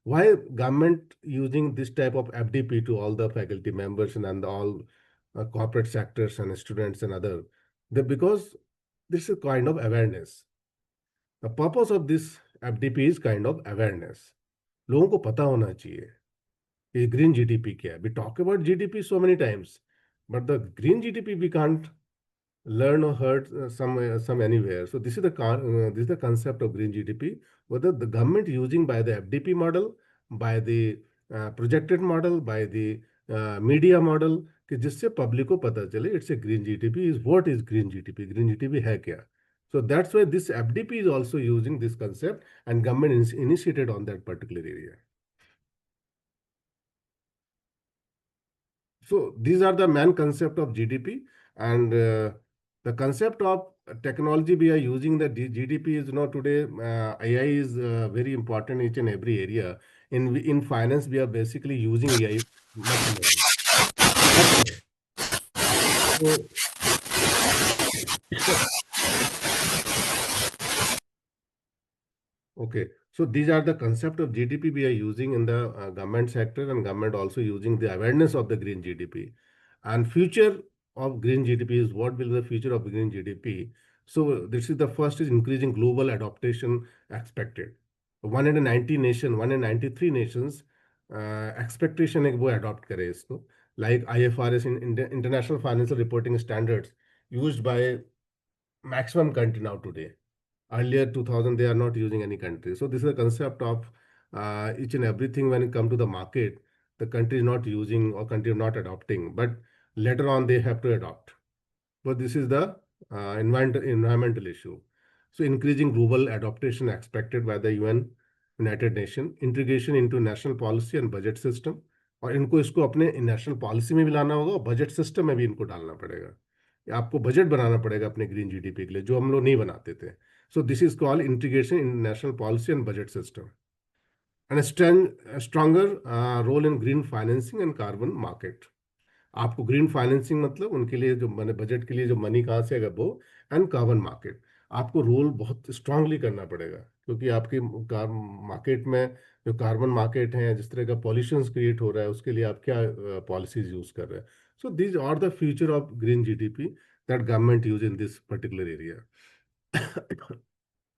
Why government using this type of FDP to all the faculty members and all corporate sectors and students and other? Because this is kind of awareness. The purpose of this FDP is kind of awareness. लोगों को पता होना चाहिए कि green GDP क्या है. We talk about GDP so many times, but the green GDP we can't learn or heard some anywhere. So this is the concept of green GDP. Whether the government using by the FDP model, by the projected model, by the media model, कि जिससे public को पता चले it's a green GDP. Is what is green GDP, green GDP है क्या. So that's why this FDP is also using this concept, and government is initiated on that particular area. So these are the main concept of GDP. And the concept of technology we are using, the GDP is today AI is very important in each and every area. In finance we are basically using AI much more. Okay, so these are the concept of GDP we are using in the government sector, and government also using the awareness of the green GDP. And future of green GDP is, what will be the future of green GDP? So this is the first is increasing global adaptation expected. 193 nations expectation है कि वो adopt करे इसको. Like IFRS in International Financial Reporting Standards used by maximum country now today. Earlier 2000 they are not using any country. So this is a concept of each and everything when it come to the market, the country is not using or country is not adopting, but later on they have to adopt. So this is the environmental issue. So increasing global adaptation expected by the UN, United Nations, integration into national policy and budget system. और इनको इसको अपने national policy में भी लाना होगा और budget system में भी इनको डालना पड़ेगा. आपको बजट बनाना पड़ेगा अपने ग्रीन जीडीपी के लिए, जो हम लोग नहीं बनाते थे. So this is called integration in national policy and budget system. and a stronger role in green financing and carbon market. आपको ग्रीन फाइनेंसिंग मतलब उनके लिए जो मैंने बजट के लिए जो मनी कहाँ से आएगा वो, एंड कार्बन मार्केट आपको रोल बहुत स्ट्रांगली करना पड़ेगा, क्योंकि आपकी मार्केट में जो कार्बन मार्केट है, जिस तरह का पॉल्यूशन क्रिएट हो रहा है, उसके लिए आप क्या पॉलिसीज यूज कर रहे हैं. So these are the future of green GDP that government use in this particular area.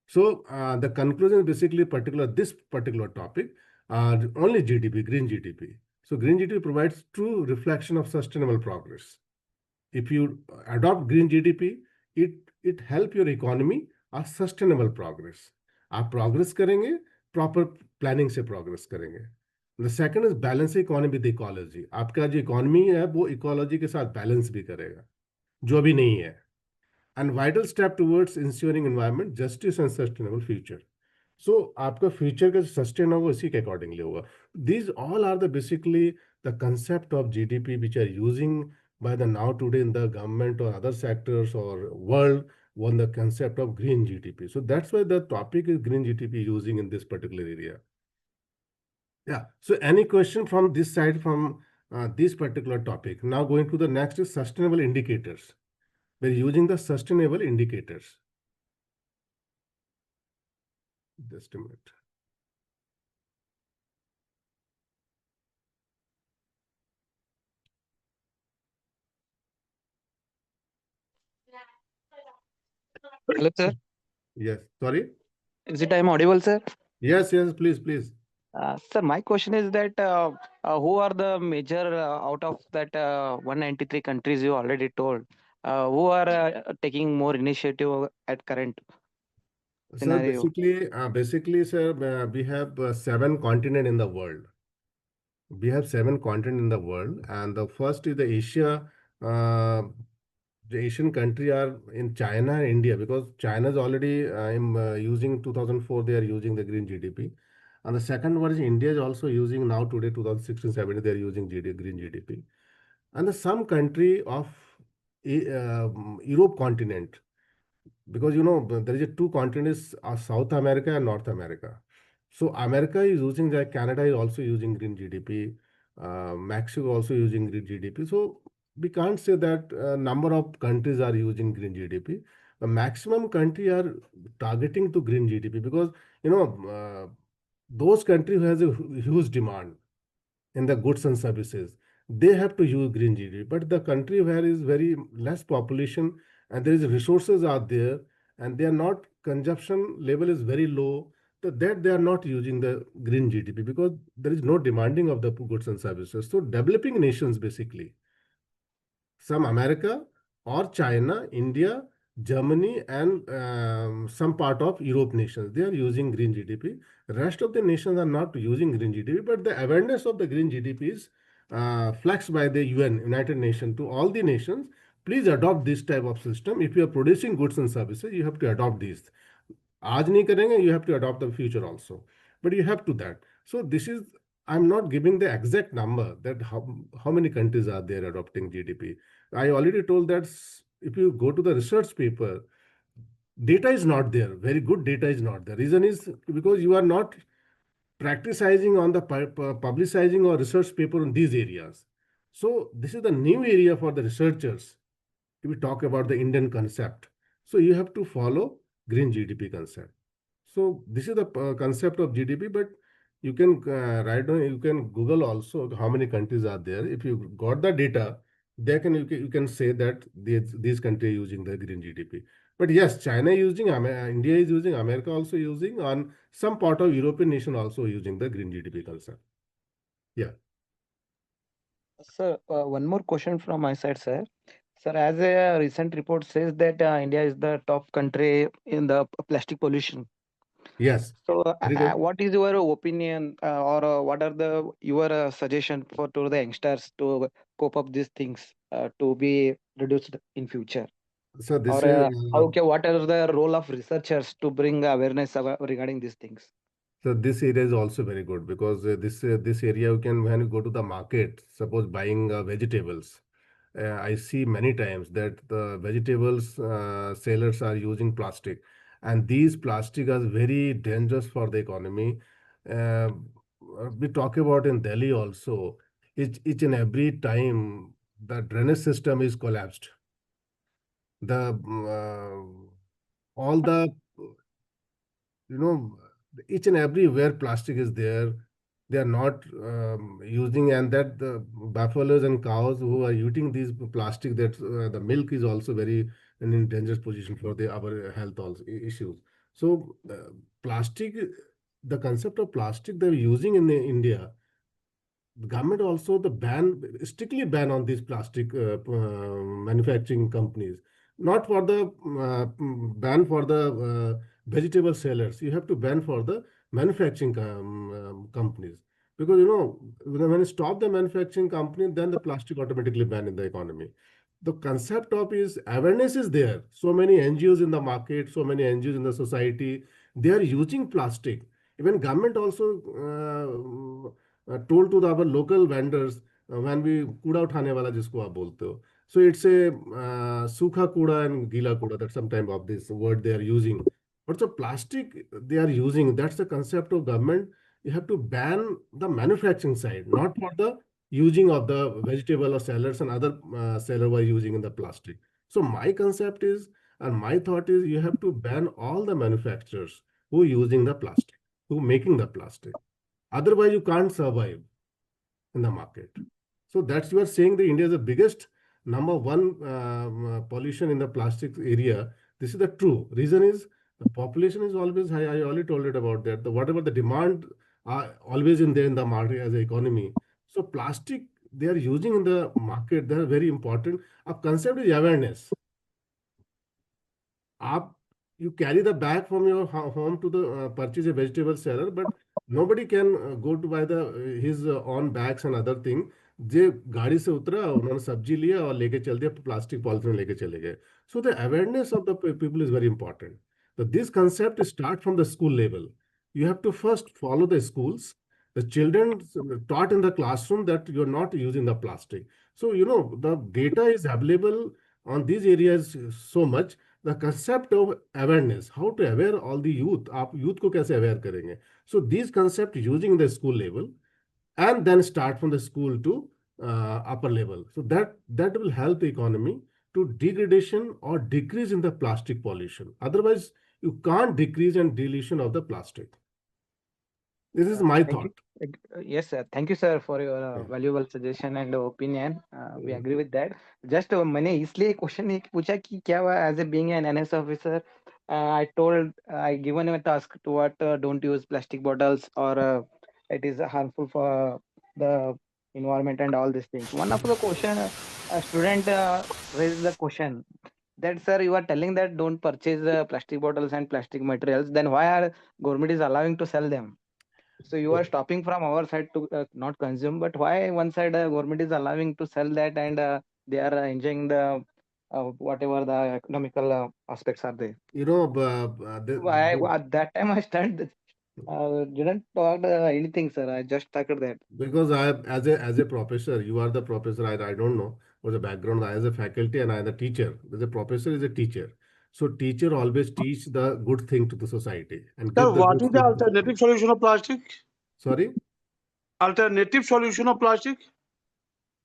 So the conclusion is basically particular this particular topic, only GDP, green GDP. So green GDP provides true reflection of sustainable progress. If you adopt green GDP, it help your economy a sustainable progress. आप progress करेंगे, proper planning से progress करेंगे. The second is balance economy with ecology. आपका जो economy है वो ecology के साथ balance भी करेगा, जो अभी नहीं है. And vital step towards ensuring environment justice and sustainable future. So आपका future का sustain होगा उसी के accordingly होगा. These all are the basically the concept of GDP which are using by the now today in the government or other sectors or world on the concept of green GDP. So that's why the topic is green GDP using in this particular area. Yeah. So any question from this side from this particular topic? Now going to the next is sustainable indicators. We're using the sustainable indicators. Just a minute. Hello, sir. Yes. Sorry. Is it I'm audible, sir? Yes. Yes. Please. Please. Sir, my question is that who are the major out of that 193 countries you already told? Who are taking more initiative at current Sir, scenario? sir, we have 7 continents in the world. We have 7 continents in the world, and the first is the Asia. The Asian country are in China and India, because China is already using 2004. They are using the green GDP, and the second one is India is also using now today 2016-17. They are using green GDP, and the some country of Europe continent, because there is a two continents, South America and North America. So America is using that, Canada is also using green GDP, Mexico also using green GDP. So we can't say that number of countries are using green GDP. The maximum country are targeting to green GDP, because those countries who has a huge demand in the goods and services, they have to use green GDP. But the country where is very less population and there is resources out there, and their not consumption level is very low, that they are not using the green GDP, because there is no demanding of the goods and services. So developing nations basically, some America or China, India, Germany, and some part of Europe nations, they are using green GDP. Rest of the nations are not using green GDP, but the awareness of the green GDP is flexed by the UN, United Nations, to all the nations. Please adopt this type of system. If you are producing goods and services, you have to adopt these. आज नहीं करेंगे, you have to adopt the future also, but you have to that. So this is, I'm not giving the exact number that how many countries are there adopting GDP. I already told that if you go to the research paper, data is not there, very good data is not there. Reason is because you are not practicing on the publicizing or research paper in these areas. So this is the new area for the researchers. If we talk about the Indian concept, so you have to follow green GDP concept. So this is the concept of GDP, but you can write down, you can Google also how many countries are there. If you got the data, there you can say that these countries are using the green GDP. But yes, China using, India is using, America also using, on some part of European nation also using the green GDP concept. Yeah. Sir, one more question from my side, sir. Sir, as a recent report says that India is the top country in the plastic pollution. Yes. So, Very good. what is your opinion, or what are the your suggestion for to the youngsters to cope up these things to be reduced in future? So this Or is what are the role of researchers to bring awareness regarding these things? so this area is also very good, because this area you can, when you go to the market, suppose buying vegetables, I see many times that the vegetables sellers are using plastic, and these plastic are very dangerous for the economy. Uh, we talk about in Delhi also, each and every time the drainage system is collapsed. The all the you know each and everywhere plastic is there. They are not using, and that the buffaloes and cows who are eating these plastic, that the milk is also very in dangerous position for our health also issues. So plastic, the concept of plastic they're using in India, the government also the ban strictly ban on these plastic manufacturing companies. Not for the ban for the vegetable sellers. You have to ban for the manufacturing companies, because when you stop the manufacturing company, then the plastic automatically ban in the economy. The concept of is awareness is there. So many NGOs in the market, so many NGOs in the society, they are using plastic. Even government also told to our local vendors, when we कूड़ा उठाने वाला जिसको आप बोलते हो, so it's a सूखा कूड़ा and गीला कूड़ा, that some type of this word they are using. But so plastic they are using, that's the concept of government. You have to ban the manufacturing side, not for the using of the vegetable or sellers and other seller were using in the plastic. So my concept is, and my thought is, you have to ban all the manufacturers who using the plastic, who making the plastic. Otherwise, you can't survive in the market. So that's you are saying the India is the biggest number one pollution in the plastic area. This is the true reason is the population is always high. I already told it about that. Whatever the demand are always in there in the market as an economy. So plastic they are using in the market. They are very important. A concept is awareness. आप you carry the bag from your home to the purchase a vegetable seller, but nobody can go to buy the his own bags and other thing. जे गाड़ी से उतरा उन्होंने सब्जी लिया और लेके चल दिया, प्लास्टिक पॉलिथीन लेके चले गए. So the awareness of the people is very important. So this concept start from the school level. You have to first follow the schools, the children taught in the classroom that you're not using the plastic. So the data is available on these areas so much. The concept of awareness, how to aware all the youth, आप youth को कैसे aware करेंगे? So these concept using the school level, and then start from the school to upper level. So that will help the economy to degradation or decrease in the plastic pollution. Otherwise, you can't decrease and deletion of the plastic. This is my Thank you. thought. Yes, sir. Thank you, sir, for your Yeah. valuable suggestion and opinion. We Yeah. agree with that. Just मैंने इसलिए question एक पूछा कि क्या हुआ as a being an NS officer, I given him a task to what don't use plastic bottles or it is harmful for the environment and all these things. One of the question, a student raised the question that sir, you are telling that don't purchase plastic bottles and plastic materials. Then why are government is allowing to sell them? So you are stopping from our side to not consume, but why one side government is allowing to sell that and they are enjoying the whatever the economical aspects are there. Why at that time I started didn't talk anything, sir. I just started that. Because I, as a professor, you are the professor. I don't know what's the background. I as a faculty and I as a teacher. As a professor is a teacher. So teacher always teach the good thing to the society and Sir, give the what good is the thing to the alternative society. solution of plastic? Sorry. Alternative solution of plastic?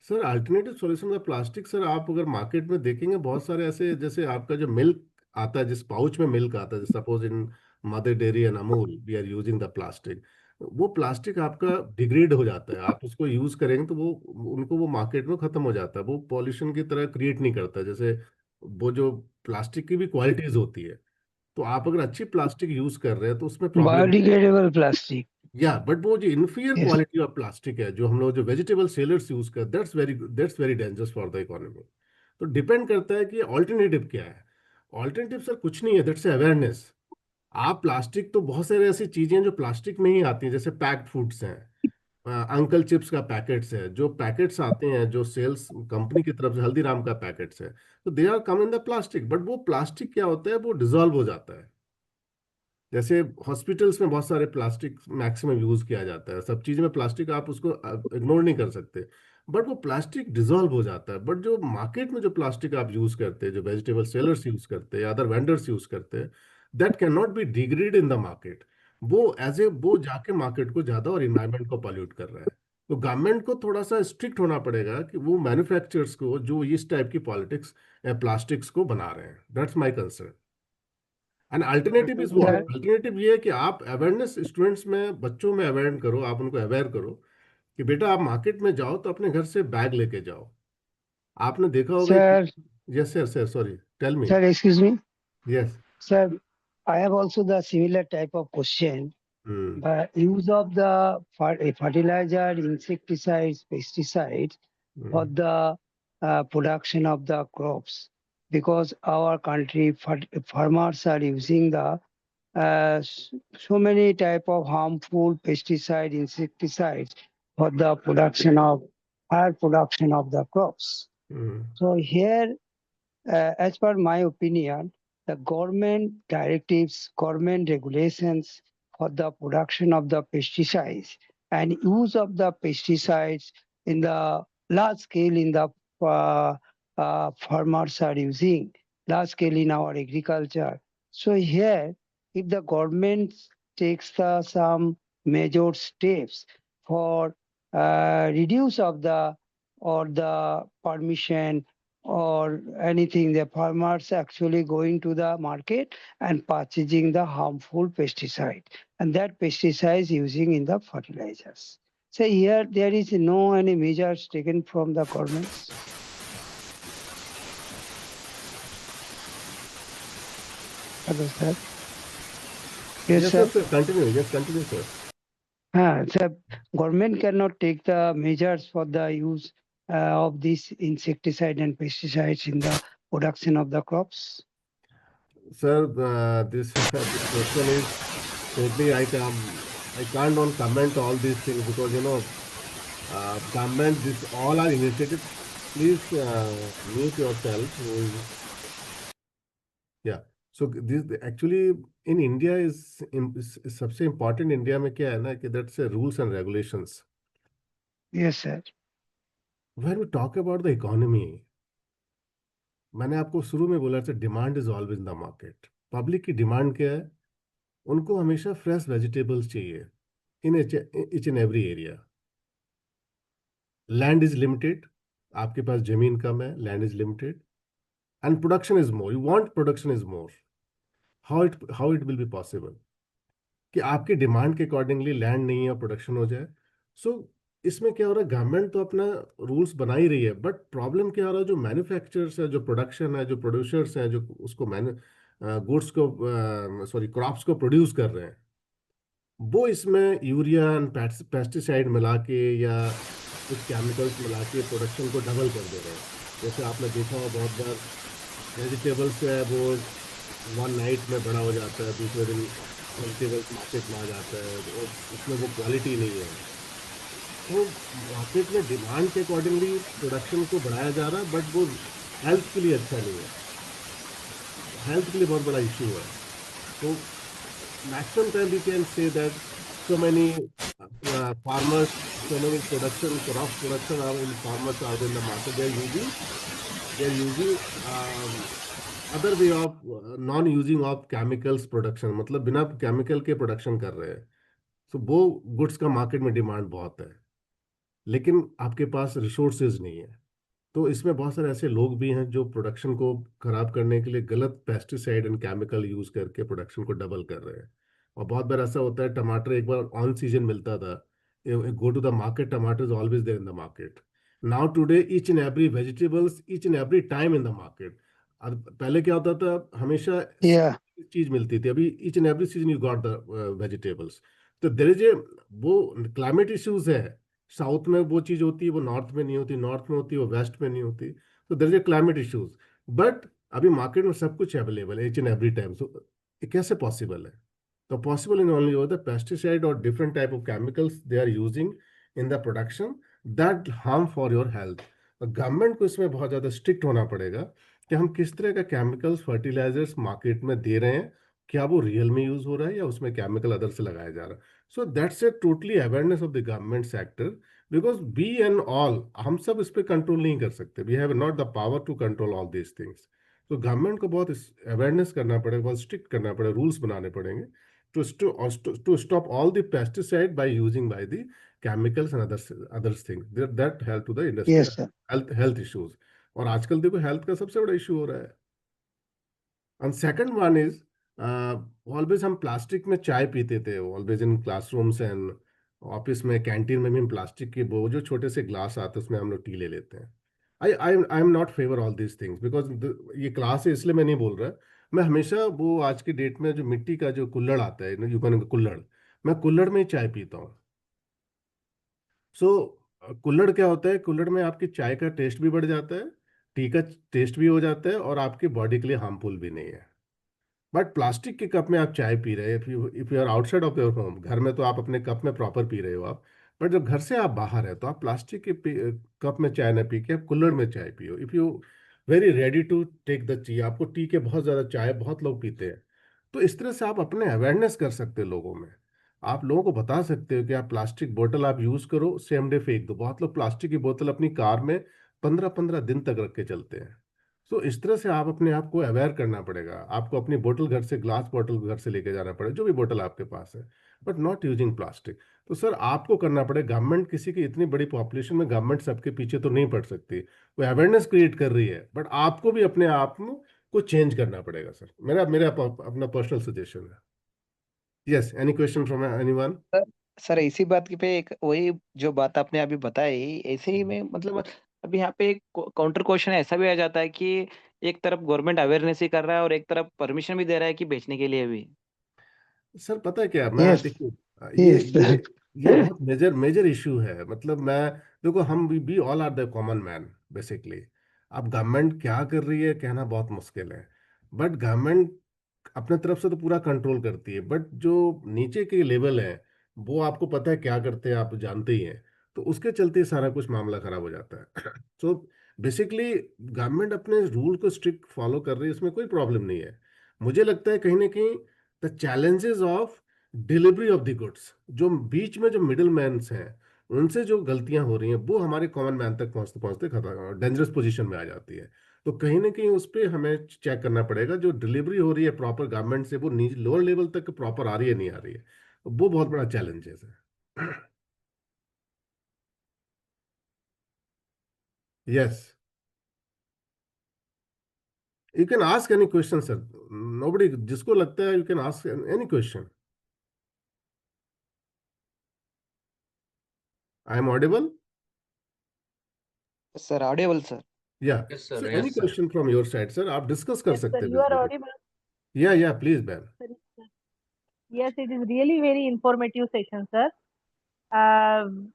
Sir alternative solution of plastic, sir आप अगर market में देखेंगे बहुत सारे ऐसे, जैसे आपका जो मिल्क आता है, जिस पाउच में मिल्क आता है, suppose in Mother Dairy and Amul we are using the plastic, वो प्लास्टिक आपका डिग्रेड हो जाता है. आप उसको यूज करेंगे तो वो उनको वो मार्केट में खत्म हो जाता है. वो पॉल्यूशन की तरह क्रिएट नहीं करता. जैसे वो जो प्लास्टिक की भी क्वालिटीज होती है, तो आप अगर अच्छी प्लास्टिक यूज कर रहे हैं तो उसमें प्रॉब्लम. Biodegradable plastic. या बट वो जो inferior Yes. Quality of plastic है जो हम लोग जो वेजिटेबल सेलर्स यूज कर, that's very dangerous for the economy. तो डिपेंड करता है कि ऑल्टरनेटिव क्या है. ऑल्टरनेटिव सर कुछ नहीं है, दैट्स अवेयरनेस. आप प्लास्टिक तो बहुत सारी ऐसी चीजें हैं जो प्लास्टिक में ही आती हैं, जैसे पैक्ड फूड्स हैं, अंकल चिप्स का पैकेट्स है, जो पैकेट्स आते हैं जो सेल्स कंपनी की तरफ से, हल्दीराम का पैकेट्स है, तो they are come in the plastic. But वो प्लास्टिक क्या होता है, वो डिजोल्व हो जाता है. जैसे हॉस्पिटल्स में बहुत सारे प्लास्टिक मैक्सिमम यूज किया जाता है, सब चीज में प्लास्टिक, आप उसको इग्नोर नहीं कर सकते. बट वो प्लास्टिक डिजोल्व हो जाता है. बट जो मार्केट में जो प्लास्टिक आप यूज करते हैं, जो वेजिटेबल सेलर्स यूज करते हैं या अदर वेंडर्स यूज करते हैं, that can not be degrade in the market. वो जाके मार्केट को ज्यादा और इन्वायरमेंट को पॉल्यूट कर रहा है। तो गवर्नमेंट को थोड़ा सा स्ट्रिक्ट होना पड़ेगा कि वो मैन्युफैक्चरर्स को जो इस टाइप की पॉलिटिक्स प्लास्टिक्स को बना रहे हैं। That's my concern. And alternative is what? Sir, alternative ये है कि आप अवेयरनेस स्टूडेंट्स में, बच्चों में अवेयर करो, आप उनको अवेयर करो कि बेटा आप मार्केट में जाओ तो अपने घर से बैग लेके जाओ। आपने देखा होगा कि sir, yes sir, sir sorry, tell me. sir, excuse me. Yes. Sir, I have also the similar type of question. Hmm. The use of the fertilizer, insecticides, pesticides for the production of the crops, because our country farmers are using the so many type of harmful pesticide, insecticides for the production of higher production of the crops. Hmm. So here, as per my opinion, the government directives, government regulations for the production of the pesticides and use of the pesticides in the large scale in the farmers are using large scale in our agriculture. So here, if the government takes some major steps for reduce of the or the permission or anything, the farmers actually going to the market and purchasing the harmful pesticide, and that pesticides using in the fertilizers. So here there is no any measures taken from the governments. Hello, sir. Yes, Yes, sir, sir. sir. Continue. Yes, continue, sir. Sir, government cannot take the measures for the use of these insecticide and pesticides in the production of the crops. Sir, this this question is totally, I can't on comment all these things because government, this all are initiatives. Please mute yourself. Yeah. So this actually in India is सबसे important India में क्या है ना कि that's rules and regulations. Yes, sir. When we talk about the economy, मैंने आपको शुरू में बोला था demand is always in the market. Public की डिमांड क्या है? उनको हमेशा फ्रेश वेजिटेबल्स चाहिए in each and every area. Land is limited, आपके पास जमीन कम है, land is limited and production is more, you want production is more. How it will be possible कि आपके डिमांड के अकॉर्डिंगली लैंड नहीं है, प्रोडक्शन हो जाए? सो इसमें क्या हो रहा है, गवर्नमेंट तो अपना रूल्स बना ही रही है, बट प्रॉब्लम क्या हो रहा है, जो मैन्युफैक्चरर्स है, जो प्रोडक्शन है, जो प्रोड्यूसर्स हैं, जो उसको गुड्स को, सॉरी क्रॉप्स को प्रोड्यूस कर रहे हैं, वो इसमें यूरिया एंड पेस्टिसाइड मिला के या कुछ केमिकल्स मिला के प्रोडक्शन को डबल कर दे रहे हैं। जैसे आपने देखा हो बहुत बार वेजिटेबल्स है वो वन नाइट में बड़ा हो जाता है, दूसरे दिन वेजिटेबल्स मार्केट में आ जाता है और उसमें वो क्वालिटी नहीं है। तो मार्केट में डिमांड के अकॉर्डिंगली प्रोडक्शन को बढ़ाया जा रहा है, बट वो हेल्थ के लिए अच्छा नहीं है, हेल्थ के लिए बहुत बड़ा इश्यू है। तो maximum time we can say that so many farmers, so many crop production are in farmers are in the market. They are using other way of non using of chemicals production, मतलब बिना chemical के production कर रहे हैं। तो वो goods का market में डिमांड बहुत है, लेकिन आपके पास रिसोर्सेज नहीं है। तो इसमें बहुत सारे ऐसे लोग भी हैं जो प्रोडक्शन को खराब करने के लिए गलत पेस्टिसाइड एंड केमिकल यूज करके प्रोडक्शन को डबल कर रहे हैं। और बहुत बार ऐसा होता है, टमाटर एक बार ऑन सीजन मिलता था, go to the market, tamatar is always there in the market. Now today each and every vegetables each and every time in the market. पहले क्या होता था, हमेशा Yeah. चीज मिलती थी, अभी each and every season you got the vegetables. तो देयर इज ए, वो क्लाइमेट इश्यूज है। साउथ में वो चीज होती है, वो नॉर्थ में नहीं होती, नॉर्थ में होती है वो वेस्ट में नहीं होती। तो there is a climate issues, but अभी मार्केट में सब कुछ अवेलेबल है each and every time. So ये कैसे पॉसिबल है? तो पॉसिबल इन ओनली हो द पेस्टिसाइड और different type of chemicals they are using in the production that harm for your health. Government को इसमें बहुत ज़्यादा स्ट्रिक्ट होना पड़ेगा कि हम किस तरह का केमिकल्स फर्टिलाइजर्स मार्केट में दे रहे हैं, क्या वो रियल में यूज हो रहा है या उसमें केमिकल अदर से लगाया जा रहा है। So that's a totally awareness of the government sector, because we and all, हम सब इस पर कंट्रोल नहीं कर सकते, we have not the power to control all these things. तो गवर्नमेंट को बहुत अवेयरनेस करना पड़ेगा, बहुत स्ट्रिक्ट करना पड़ेगा, रूल्स बनाने पड़ेंगे to stop all the pesticide by using by the chemicals and other things that help to the industry Yes, sir. health issues. और आजकल देखो हेल्थ का सबसे बड़ा इशू हो रहा है. And second one is, always हम प्लास्टिक में चाय पीते थे, always in classrooms and office में कैंटीन में भी हम प्लास्टिक के वो जो छोटे से ग्लास आते हैं उसमें हम लोग टी ले लेते हैं. I am not favour all these things because ये क्लास है इसलिए मैं नहीं बोल रहा. मैं हमेशा वो आज की डेट में जो मिट्टी का जो कुल्हड़ आता है यू कैन कुल्हड़, मैं कुल्हड़ में ही चाय पीता हूँ. सो कुल्हड़ क्या होता है, कुल्हड़ में आपकी चाय का टेस्ट भी बढ़ जाता है, टी का टेस्ट भी हो जाता है और आपकी बॉडी के लिए हार्मफुल भी नहीं है. बट प्लास्टिक के कप में आप चाय पी रहे हैं, if you are outside of your home, घर में तो आप अपने कप में प्रॉपर पी रहे हो आप. बट जब घर से आप बाहर है तो आप प्लास्टिक के कप में चाय ना पी के आप कुल्हड़ में चाय पियो. If you very ready to take the tea, आपको टी के बहुत ज़्यादा चाय बहुत लोग पीते हैं, तो इस तरह से आप अपने अवेयरनेस कर सकते हो लोगों में. आप लोगों को बता सकते हो कि आप प्लास्टिक बोतल आप यूज़ करो, सेम डे फेंक दो. बहुत लोग प्लास्टिक की बोतल अपनी कार में 15-15 दिन तक रख के चलते हैं. तो इस तरह से आप अपने आप को अवेयर करना पड़ेगा. आपको अपनी बोतल घर से, ग्लास बोतल घर से लेके जाना पड़ेगा, जो भी बोतल आपके पास है, बट नॉट यूजिंग प्लास्टिक. तो सर आपको करना पड़ेगा. गवर्नमेंट किसी की इतनी बड़ी पॉपुलेशन में गवर्नमेंट सबके पीछे तो नहीं पड़ सकती, वो अवेयरनेस क्रिएट कर रही है, बट आपको भी अपने आप को चेंज करना पड़ेगा सर. मेरा मेरा अपना पर्सनल सजेशन है. Yes, any question from anyone? Sir sir इसी बात की पे एक वही जो बात आपने अभी बताई, ऐसे ही में मतलब अभी यहाँ पे एक काउंटर क्वेश्चन ऐसा भी आ जाता है कि एक तरफ गवर्नमेंट अवेयरनेस ही कर रहा है और एक तरफ परमिशन भी दे रहा है कि बेचने के लिए भी. सर पता है क्या, मैं यस. देखिए ये यस. ये बहुत मेजर मेजर इशू है. मतलब मैं देखो, हम we all are the common man basically. अब गवर्नमेंट क्या कर रही है कहना बहुत मुश्किल है, बट गवर्नमेंट अपने तरफ से तो पूरा कंट्रोल करती है, बट जो नीचे के लेवल है वो आपको पता है क्या करते हैं, आप जानते ही हैं. तो उसके चलते सारा कुछ मामला खराब हो जाता है. सो बेसिकली गवर्नमेंट अपने रूल को स्ट्रिक्ट फॉलो कर रही है, इसमें कोई प्रॉब्लम नहीं है. मुझे लगता है कहीं ना कहीं the challenges of delivery of the goods, जो बीच में जो मिडिल मैन्स हैं उनसे जो गलतियां हो रही हैं वो हमारे कॉमन मैन तक पहुंचते पहुंचते खतरा डेंजरस पोजीशन में आ जाती है. तो कहीं ना कहीं उस पर हमें चेक करना पड़ेगा, जो डिलीवरी हो रही है प्रॉपर गवर्नमेंट से वो लोअर लेवल तक प्रॉपर आ रही है नहीं आ रही है. वो बहुत बड़ा चैलेंज है sir. Yes, you can ask any question sir. Nobody, जिसको लगता है you can ask any question. I am audible? Sir Audible sir. या, Yes, so sir. Any Yes, sir. Question from your side sir, आप discuss कर Yes, sir, सकते हैं you are basically. audible. या please ma'am. Sir. Yes, it is really very informative session, sir. Um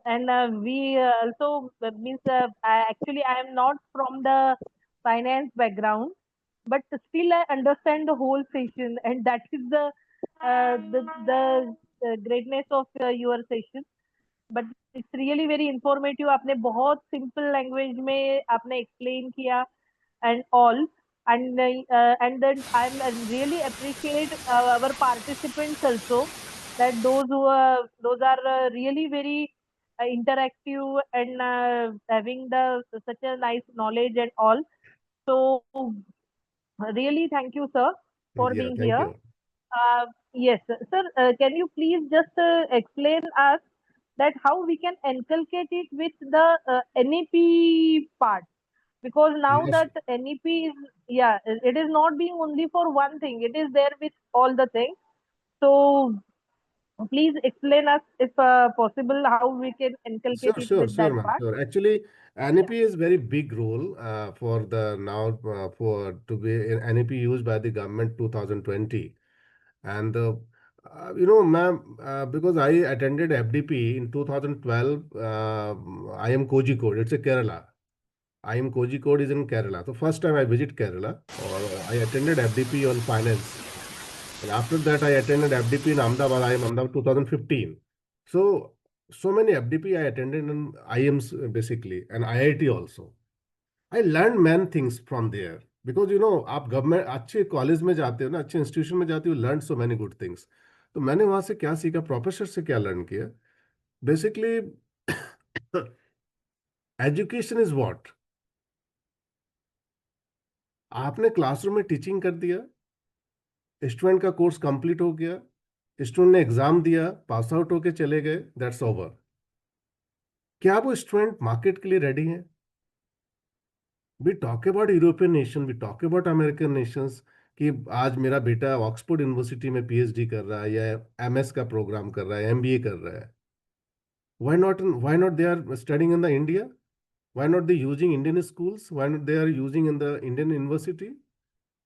and we also means actually I am not from the finance background, but still I understand the whole session, and that is the greatness of your session. But it's really very informative. आपने बहुत simple language में आपने explain किया and all, and then I'm really appreciate our participants also, that those are really very interactive and having the such a nice knowledge and all. So really thank you, sir, for या, being thank here. You. Yes, sir. Can you please just explain us that how we can inculcate it with the NEP part? Because now yes, that NEP is, yeah, it is not being only for one thing. It is there with all the things. So please explain us, if possible, how we can inculcate it with sure, that ma'am, part. sure. Actually, Yeah. NEP is very big role for the now for to be NEP used by the government 2020. And ma'am, because I attended FDP in 2012. I am Kozhikode. It's a Kerala. I am Kozhikode is in Kerala. So first time I visit Kerala, or I attended FDP on finance. And after that, I attended FDP in Ahmedabad. I am Ahmedabad 2015. So, so many FDP I attended in IMs basically, and IIT also. I learned many things from there. Because आप government अच्छे college में जाते हो ना, अच्छे institution में जाते हो, learn so many good things. तो मैंने वहां से क्या सीखा, प्रोफेसर से क्या लर्न किया बेसिकली. एजुकेशन इज व्हाट, आपने क्लासरूम में टीचिंग कर दिया, स्टूडेंट का कोर्स कंप्लीट हो गया, स्टूडेंट ने एग्जाम दिया, पास आउट होके चले गए, दैट्स ओवर। क्या वो स्टूडेंट मार्केट के लिए रेडी है? We talk about European nation, we talk about American nations, कि आज मेरा बेटा ऑक्सफोर्ड यूनिवर्सिटी में पीएचडी कर रहा है या एमएस का प्रोग्राम कर रहा है, एमबीए कर रहा है। Why not they are studying in the India? Why not they using Indian schools? Why not they are using in the Indian university?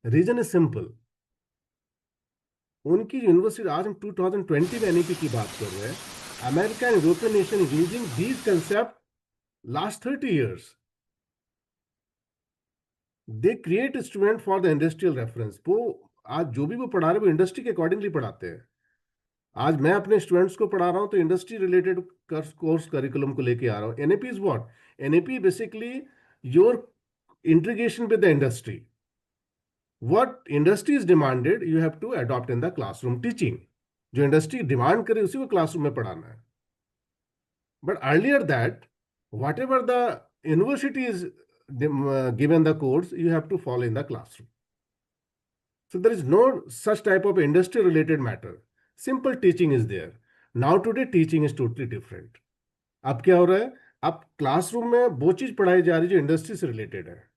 Reason is simple. उनकी यूनिवर्सिटी, आज हम 2020 में एनईपी की बात कर रहे हैं, America and European nation using these concept last 30 years. They create student for the industrial reference. वो आज जो भी वो पढ़ा रहे हैं वो इंडस्ट्री के अकॉर्डिंगली पढ़ाते हैं। आज मैं अपने स्टूडेंट्स को पढ़ा रहा हूँ तो इंडस्ट्री रिलेटेड कोर्स करिकुलम को लेके आ रहा हूँ। NAP is what? NAP basically your integration with the industry. What industry is demanded, you have to adopt in the classroom teaching. जो इंडस्ट्री डिमांड करे उसी को क्लासरूम में पढ़ाना है। But earlier that, whatever the university is given the course, you have to follow in the classroom. So there is no such type of industry related matter. Simple teaching is there. Now today teaching is totally different. अब क्या हो रहा है? अब classroom में वो चीज पढ़ाई जा रही है जो इंडस्ट्री से रिलेटेड है।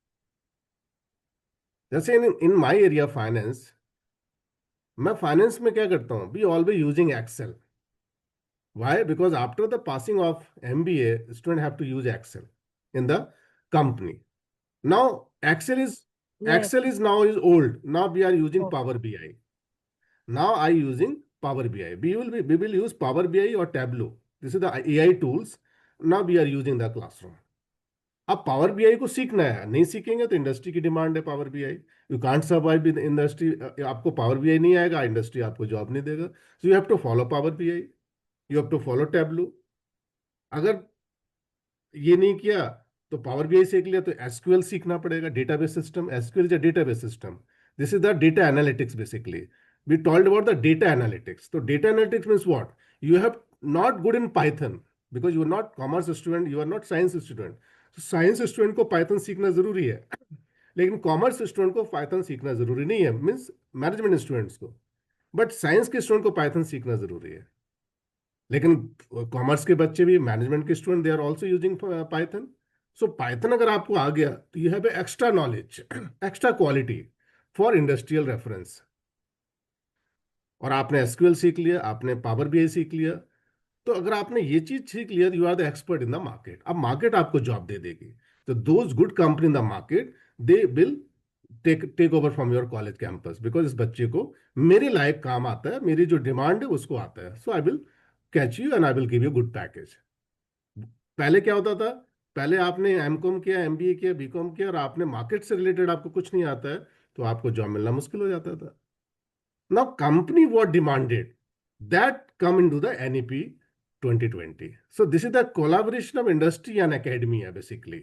जैसे इन माई एरिया फाइनेंस, मैं फाइनेंस में क्या करता हूँ? Be always using Excel. Why? Because after the passing of MBA student have to use Excel in the company. Now Excel is now is old. Now we are using Power BI. Now I using Power BI. We will use Power BI or Tableau. This is the AI tools. Now we are using the classroom. अब power BI को सीखना है, नहीं सीखेंगे तो industry की demand है Power BI. You can't survive in industry. आपको पावर बीआई नहीं आएगा, इंडस्ट्री आपको जॉब नहीं देगा। So you have to follow Power BI, you have to follow Tableau. अगर ये नहीं किया तो पावर बीआई सीख लिया तो एसक्यूएल सीखना पड़ेगा, database system. SQL is a database system. This is the data analytics basically. We told about the data analytics. So data analytics means what? You have not good in Python because you are not commerce student, you are not science student. So science student को Python सीखना जरूरी है, लेकिन commerce student को Python सीखना जरूरी नहीं है, मीन्स मैनेजमेंट स्टूडेंट्स को। बट साइंस के स्टूडेंट को पाइथन सीखना जरूरी है। लेकिन कॉमर्स के बच्चे भी, मैनेजमेंट के student, they are also using Python. So Python अगर आपको आ गया तो you have extra knowledge, extra quality for industrial reference. और आपने एसक्यूएल सीख लिया, आपने पावर बीआई सीख लिया, तो अगर आपने ये चीज सीख लिया you are the expert in the market. अब मार्केट आपको जॉब दे देगी। तो those good company in the market, they will take over from your college campus, because इस बच्चे को मेरे लायक काम आता है, मेरी जो डिमांड है उसको आता है। So I will catch you and I will give you good package. पहले क्या होता था? पहले आपने एमकॉम किया, एमबीए किया, बीकॉम किया और आपने मार्केट से रिलेटेड आपको कुछ नहीं आता है, तो आपको जॉब मिलना मुश्किल हो जाता था। Now company what demanded that come into the NEP 2020. So this is the collaboration of industry and academia basically,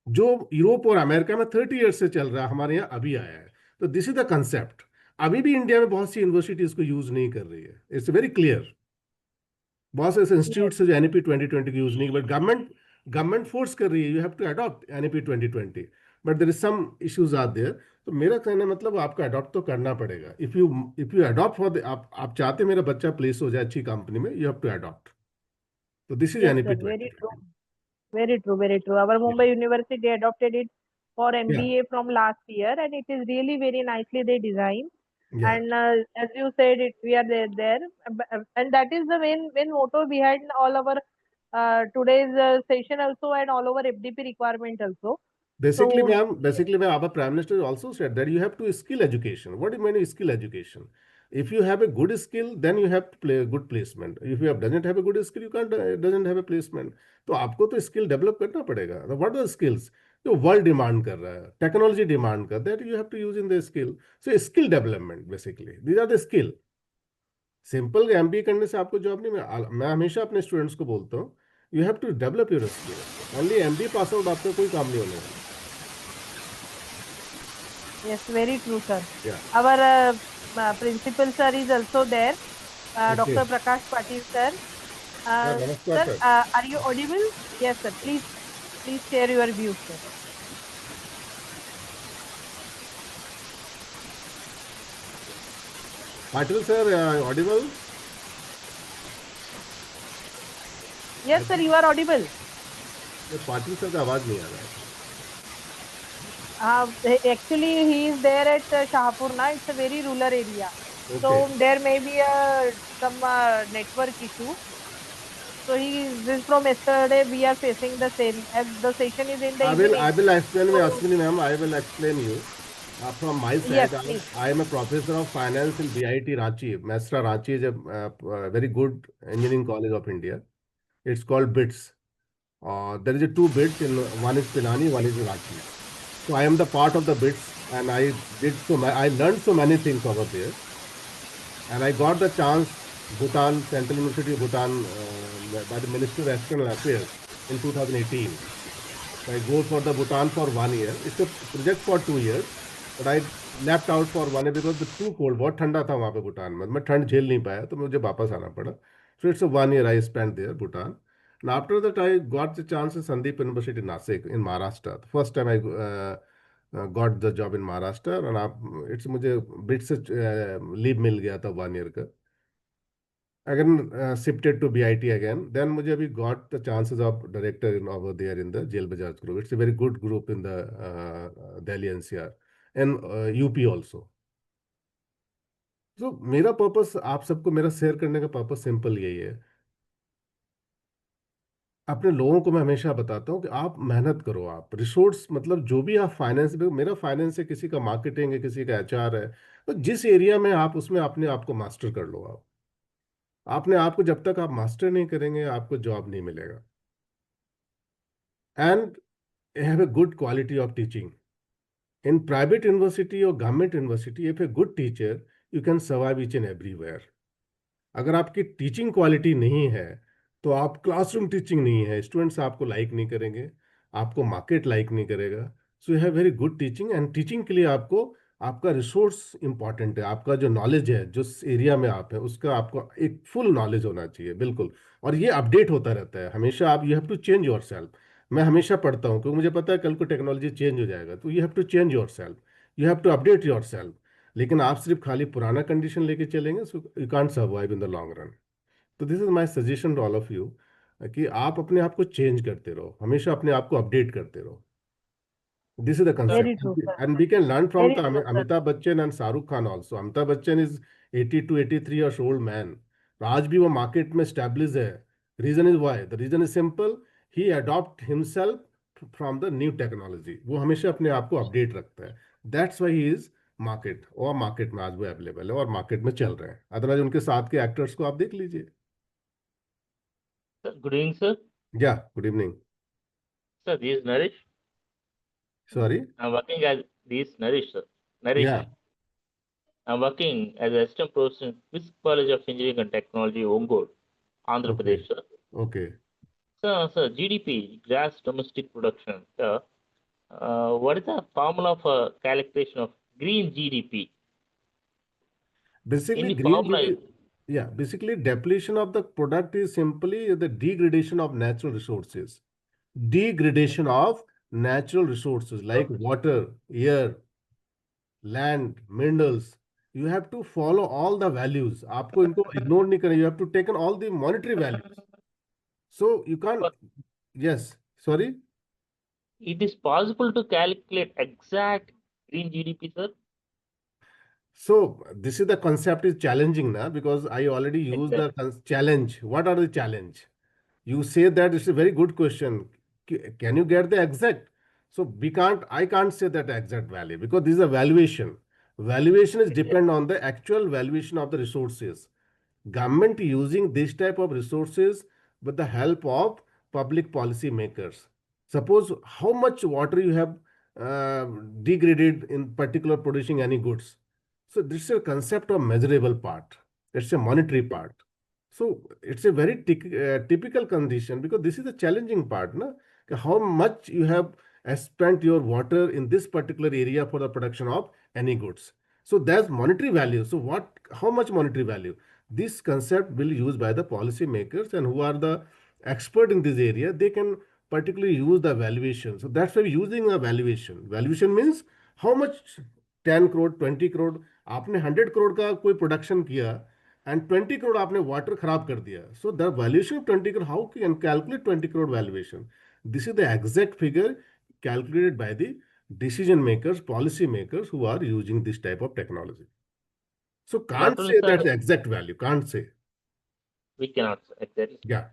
जो यूरोप और अमेरिका में 30 ईयर्स से चल रहा है, हमारे यहाँ अभी आया है। तो दिस इज द कंसेप्ट। अभी भी इंडिया में बहुत सी यूनिवर्सिटी इसको यूज नहीं कर रही है, इट्स वेरी क्लियर। बहुत से इंस्टीट्यूट से जो NEP 2020 यूज नहीं, बट गवर्नमेंट फोर्स कर रही है, you have to adopt NEP 2020, but there is some issues are there. तो मेरा कहना मतलब आपको अडॉप्ट तो करना पड़ेगा। इफ यू अडॉप्ट फॉर आप चाहते मेरा बच्चा प्लेस हो जाए अच्छी कंपनी में, यू हैव टू अडॉप्ट। तो this is NEP 2020। Very true, very true. Our Mumbai University adopted it for MBA from last year, and it is really very nicely they designed. Yeah. And as you said, we are there, and that is the main motto behind all our today's session also, and all our FDP requirement also. Basically, So, ma'am, our Prime Minister also said that you have to skill education. What do you mean skill education? If you have a good skill, then you have to play a good placement. If you doesn't have a good skill, you can't doesn't have a placement. तो आपको तो skill develop करना पड़ेगा। What are skills जो world demand कर रहा है, technology demand कर that you have to use in the skill. So skill development basically these are the skill. Simple MBA करने से आपको जॉब नहीं मिलेगा। मैं हमेशा अपने स्टूडेंट्स को बोलता हूँ you have to develop your skill. Only MBA pass out आपका कोई काम नहीं होने वाला। yes, very true, sir. Yeah. Our principal sir is also there, Okay. Dr. Prakash Patil sir. Namaskar, Sir, sir. are you audible? Yes, sir. Please share your views, sir. Patil sir, audible? Yes, sir, you are audible. Patil sir का आवाज नहीं आ रहा है. Actually, he is there at Shahpur. Na, it's a very rural area. Okay. So there may be some network issue. So he is this from yesterday. We are facing the same. As the session is in the I evening. will explain me, So Ashwini ma'am. I will explain you. From my yes, side, please. I am a professor of finance in BIT Ranchi. Mesra Ranchi is a very good engineering college of India. It's called BITS. There is a two BITS. In one is Pilani, one is Ranchi. So I am the part of the BITS, and I learned so many things over there. And I got the chance, Bhutan, Central University of Bhutan, by the Minister of External Affairs in 2018. So I go for the Bhutan for 1 year. It's a project for 2 years, but I left out for 1 year because the too cold. बहुत ठंडा था वहाँ पे भूटान में. मैं ठंड झेल नहीं पाया, तो मुझे वापस आना पड़ा. So it's a 1 year I spent there, Bhutan. And after that, I got the chance at Sandeep University, Nasik, in Maharashtra. The first time I got the job in Maharashtra, and it's मुझे bit से leave मिल गया था 1 year का. Again, shifted to BIT again. Then मुझे अभी got the chances of director over there in the Jail Bajaj group. It's a very good group in the Delhi NCR and UP also. So मेरा purpose आप सबको मेरा share करने का purpose simple यही है. अपने लोगों को मैं हमेशा बताता हूँ कि आप मेहनत करो. आप रिसोर्स मतलब जो भी आप फाइनेंस में, मेरा फाइनेंस है, किसी का मार्केटिंग है, किसी का HR है, तो जिस एरिया में आप उसमें अपने आप को मास्टर कर लो. आप अपने आप को जब तक आप मास्टर नहीं करेंगे, आपको जॉब नहीं मिलेगा. And have a good quality of teaching. In private university or government university, if a good teacher, you can survive each and everywhere. अगर आपकी टीचिंग क्वालिटी नहीं है, तो आप क्लासरूम टीचिंग नहीं है, स्टूडेंट्स आपको लाइक नहीं करेंगे, आपको मार्केट लाइक नहीं करेगा. सो you have very good teaching, and teaching के लिए आपको आपका रिसोर्स इंपॉर्टेंट है. आपका जो नॉलेज है, जिस एरिया में आप है, उसका आपको एक फुल नॉलेज होना चाहिए, बिल्कुल. और ये अपडेट होता रहता है हमेशा. आप you have to change your yourself हमेशा पढ़ता हूँ क्योंकि मुझे पता है कल को टेक्नोलॉजी चेंज हो जाएगा. तो you have to change your self, you have to update yourself. लेकिन आप सिर्फ खाली पुराना कंडीशन लेके चलेंगे, so you can't survive in the long run. तो this is my suggestion to all of you कि आप अपने आप को चेंज करते रहो, हमेशा अपने आप को अपडेट करते रहो. This is the Very concept. true, sir. And we can learn from Very the true, sir. Amitabh Bachchan and Shahrukh Khan also. Amitabh Bachchan is 80 to 83 years old man. आज भी वो मार्केट में established है. Reason is why? The reason is simple. He adopt himself from the new technology. वो हमेशा अपने आप को अपडेट रखता है. That's why he is market, और मार्केट में आज वो अवेलेबल है और मार्केट में चल रहे हैं. अदरवाइज उनके साथ के एक्टर्स को आप देख लीजिए. Sir, good evening, sir. Yeah, good evening. Sir, this is Naresh. Sorry. I'm working as this Naresh, sir. Naresh. Yeah. I'm working as an assistant professor in Swiss College of Engineering and Technology, Ongole, Andhra Okay. Pradesh, sir. Okay. Sir, GDP, gross domestic production. Sir, what is the formula for calculation of green GDP? Basically, Any green formula? GDP, yeah, basically depletion of the product is simply the degradation of natural resources. Degradation of natural resources like water, air, land, minerals. You have to follow all the values. आपको इनको ignore नहीं करना. You have to take on all the monetary values. So you can't. But Yes. Sorry. it is possible to calculate exact green GDP, sir? So this is the concept is challenging now, because I already used the challenge. What are the challenge? You say that it's a very good question. Can you get the exact? So I can't say that exact value, because this is a valuation. Valuation is depend on the actual valuation of the resources. Government using this type of resources with the help of public policy makers. Suppose how much water you have uh, degraded in particular producing any goods. So this is a concept of measurable part. It's a monetary part. So it's a very typical condition, because this is the challenging part, na? How much you have spent your water in this particular area for the production of any goods. So there's monetary value. So how much monetary value? This concept will used by the policy makers, and who are the expert in this area, they can particularly use the valuation. So that's why we're using a valuation. Valuation means how much 10 crore 20 crore आपने 100 करोड़ का कोई production किया and 20 crore आपने water खराब कर दिया, so the valuation of 20 crore, how can calculate 20 crore valuation? This is the exact figure calculated by the decision makers, policy makers who are using this type of technology. So Not can't only, say sir, that's the exact value, can't say. we cannot say exactly. Yeah.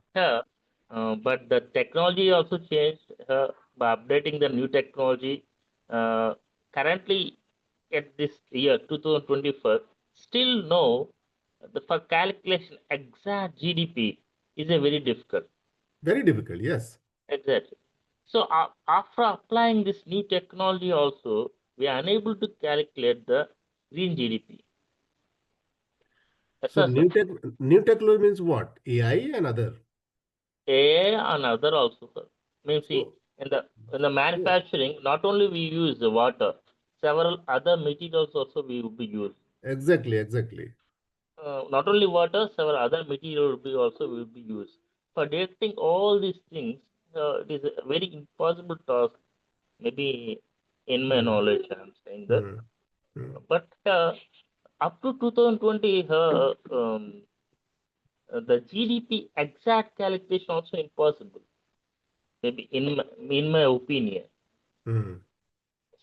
But the technology also changed by updating the new technology. Currently, at this year 2024, still no, for calculation exact GDP is a very difficult. Very difficult, yes. Exactly. So after applying this new technology also, we are unable to calculate the green GDP. Yes, So sir. new technology means what? AI and other. AI and other also, sir. Means see, So, in the manufacturing, not only we use the water, several other materials also we will be used. exactly. Not only water, several other material will be also will be used. For detecting all these things, it is a very impossible task. Maybe in my knowledge, I'm saying that. But up to 2020, the GDP exact calculation also impossible. Maybe in my opinion.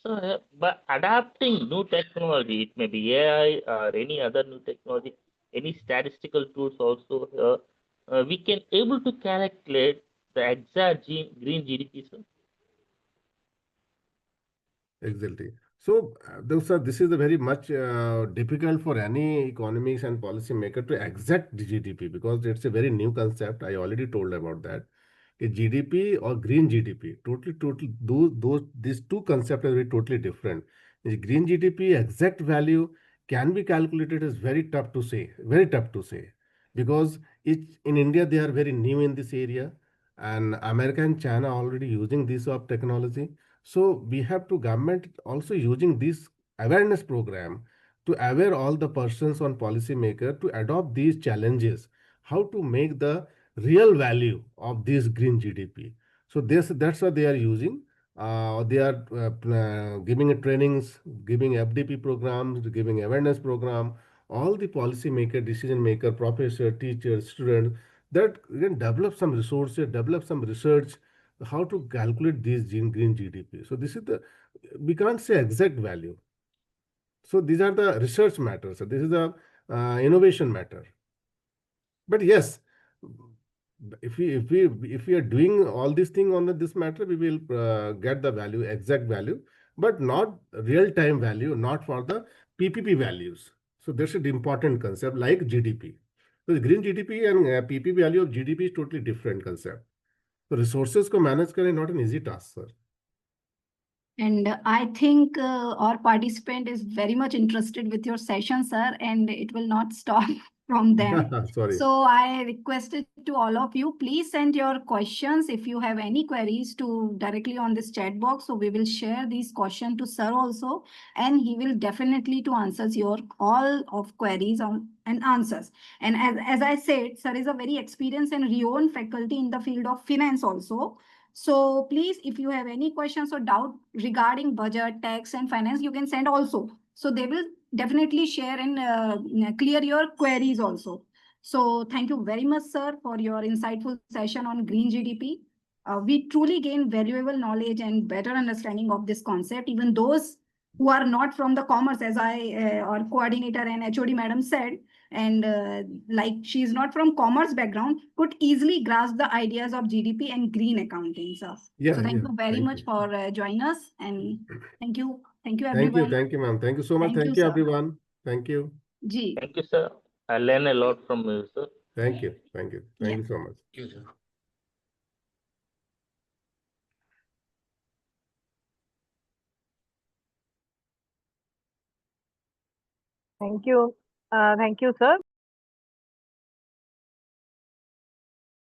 So by adapting new technology, it may be AI or any other new technology, any statistical tools also, we can able to calculate the exact green GDP. Sir. Exactly. So, this is a very much difficult for any economics and policy maker to exact GDP because it's a very new concept. I already told about that. A GDP or green GDP, totally, these two concepts are very totally different. The green GDP exact value can be calculated is very tough to say, because in India they are very new in this area, and America and China are already using this of technology. So we have to government also using this awareness program to aware all the persons on policy maker to adopt these challenges, how to make the real value of this green GDP. So that's what they are using. They are giving a trainings, giving FDP programs, giving awareness program. All the policy maker, decision maker, professor, teacher, student, that can develop some resources, develop some research, how to calculate these green GDP. So this is we can't say exact value. So these are the research matters. So this is the innovation matter. But yes, if we are doing all this thing on this matter, we will get the value, exact value, but not real time value, not for the PPP values. So that's an important concept like GDP. So the green GDP and PPP value of GDP is totally different concept. So resources को manage करना not an easy task, sir. And I think our participant is very much interested with your session, sir, and it will not stop from them. Sorry. So I requested to all of you, please send your questions if you have any queries to directly on this chat box. So we will share these questions to sir also, and he will definitely to answers your all of queries and answers. And as I said, sir is a very experienced and renowned faculty in the field of finance also. So please, if you have any questions or doubt regarding budget, tax, and finance, you can send also. So they will definitely share and clear your queries also. So thank you very much, sir, for your insightful session on green GDP. We truly gain valuable knowledge and better understanding of this concept. Even those who are not from the commerce, as our coordinator and HOD madam said, and like she is not from commerce background, could easily grasp the ideas of GDP and green accounting. So thank you very much for joining us, and thank you everyone. Thank you, ma'am. Thank you so much. Thank you, sir. everyone. Thank you. Ji. Thank you, sir. I learn a lot from you, sir. Thank you so much. Thank you, sir.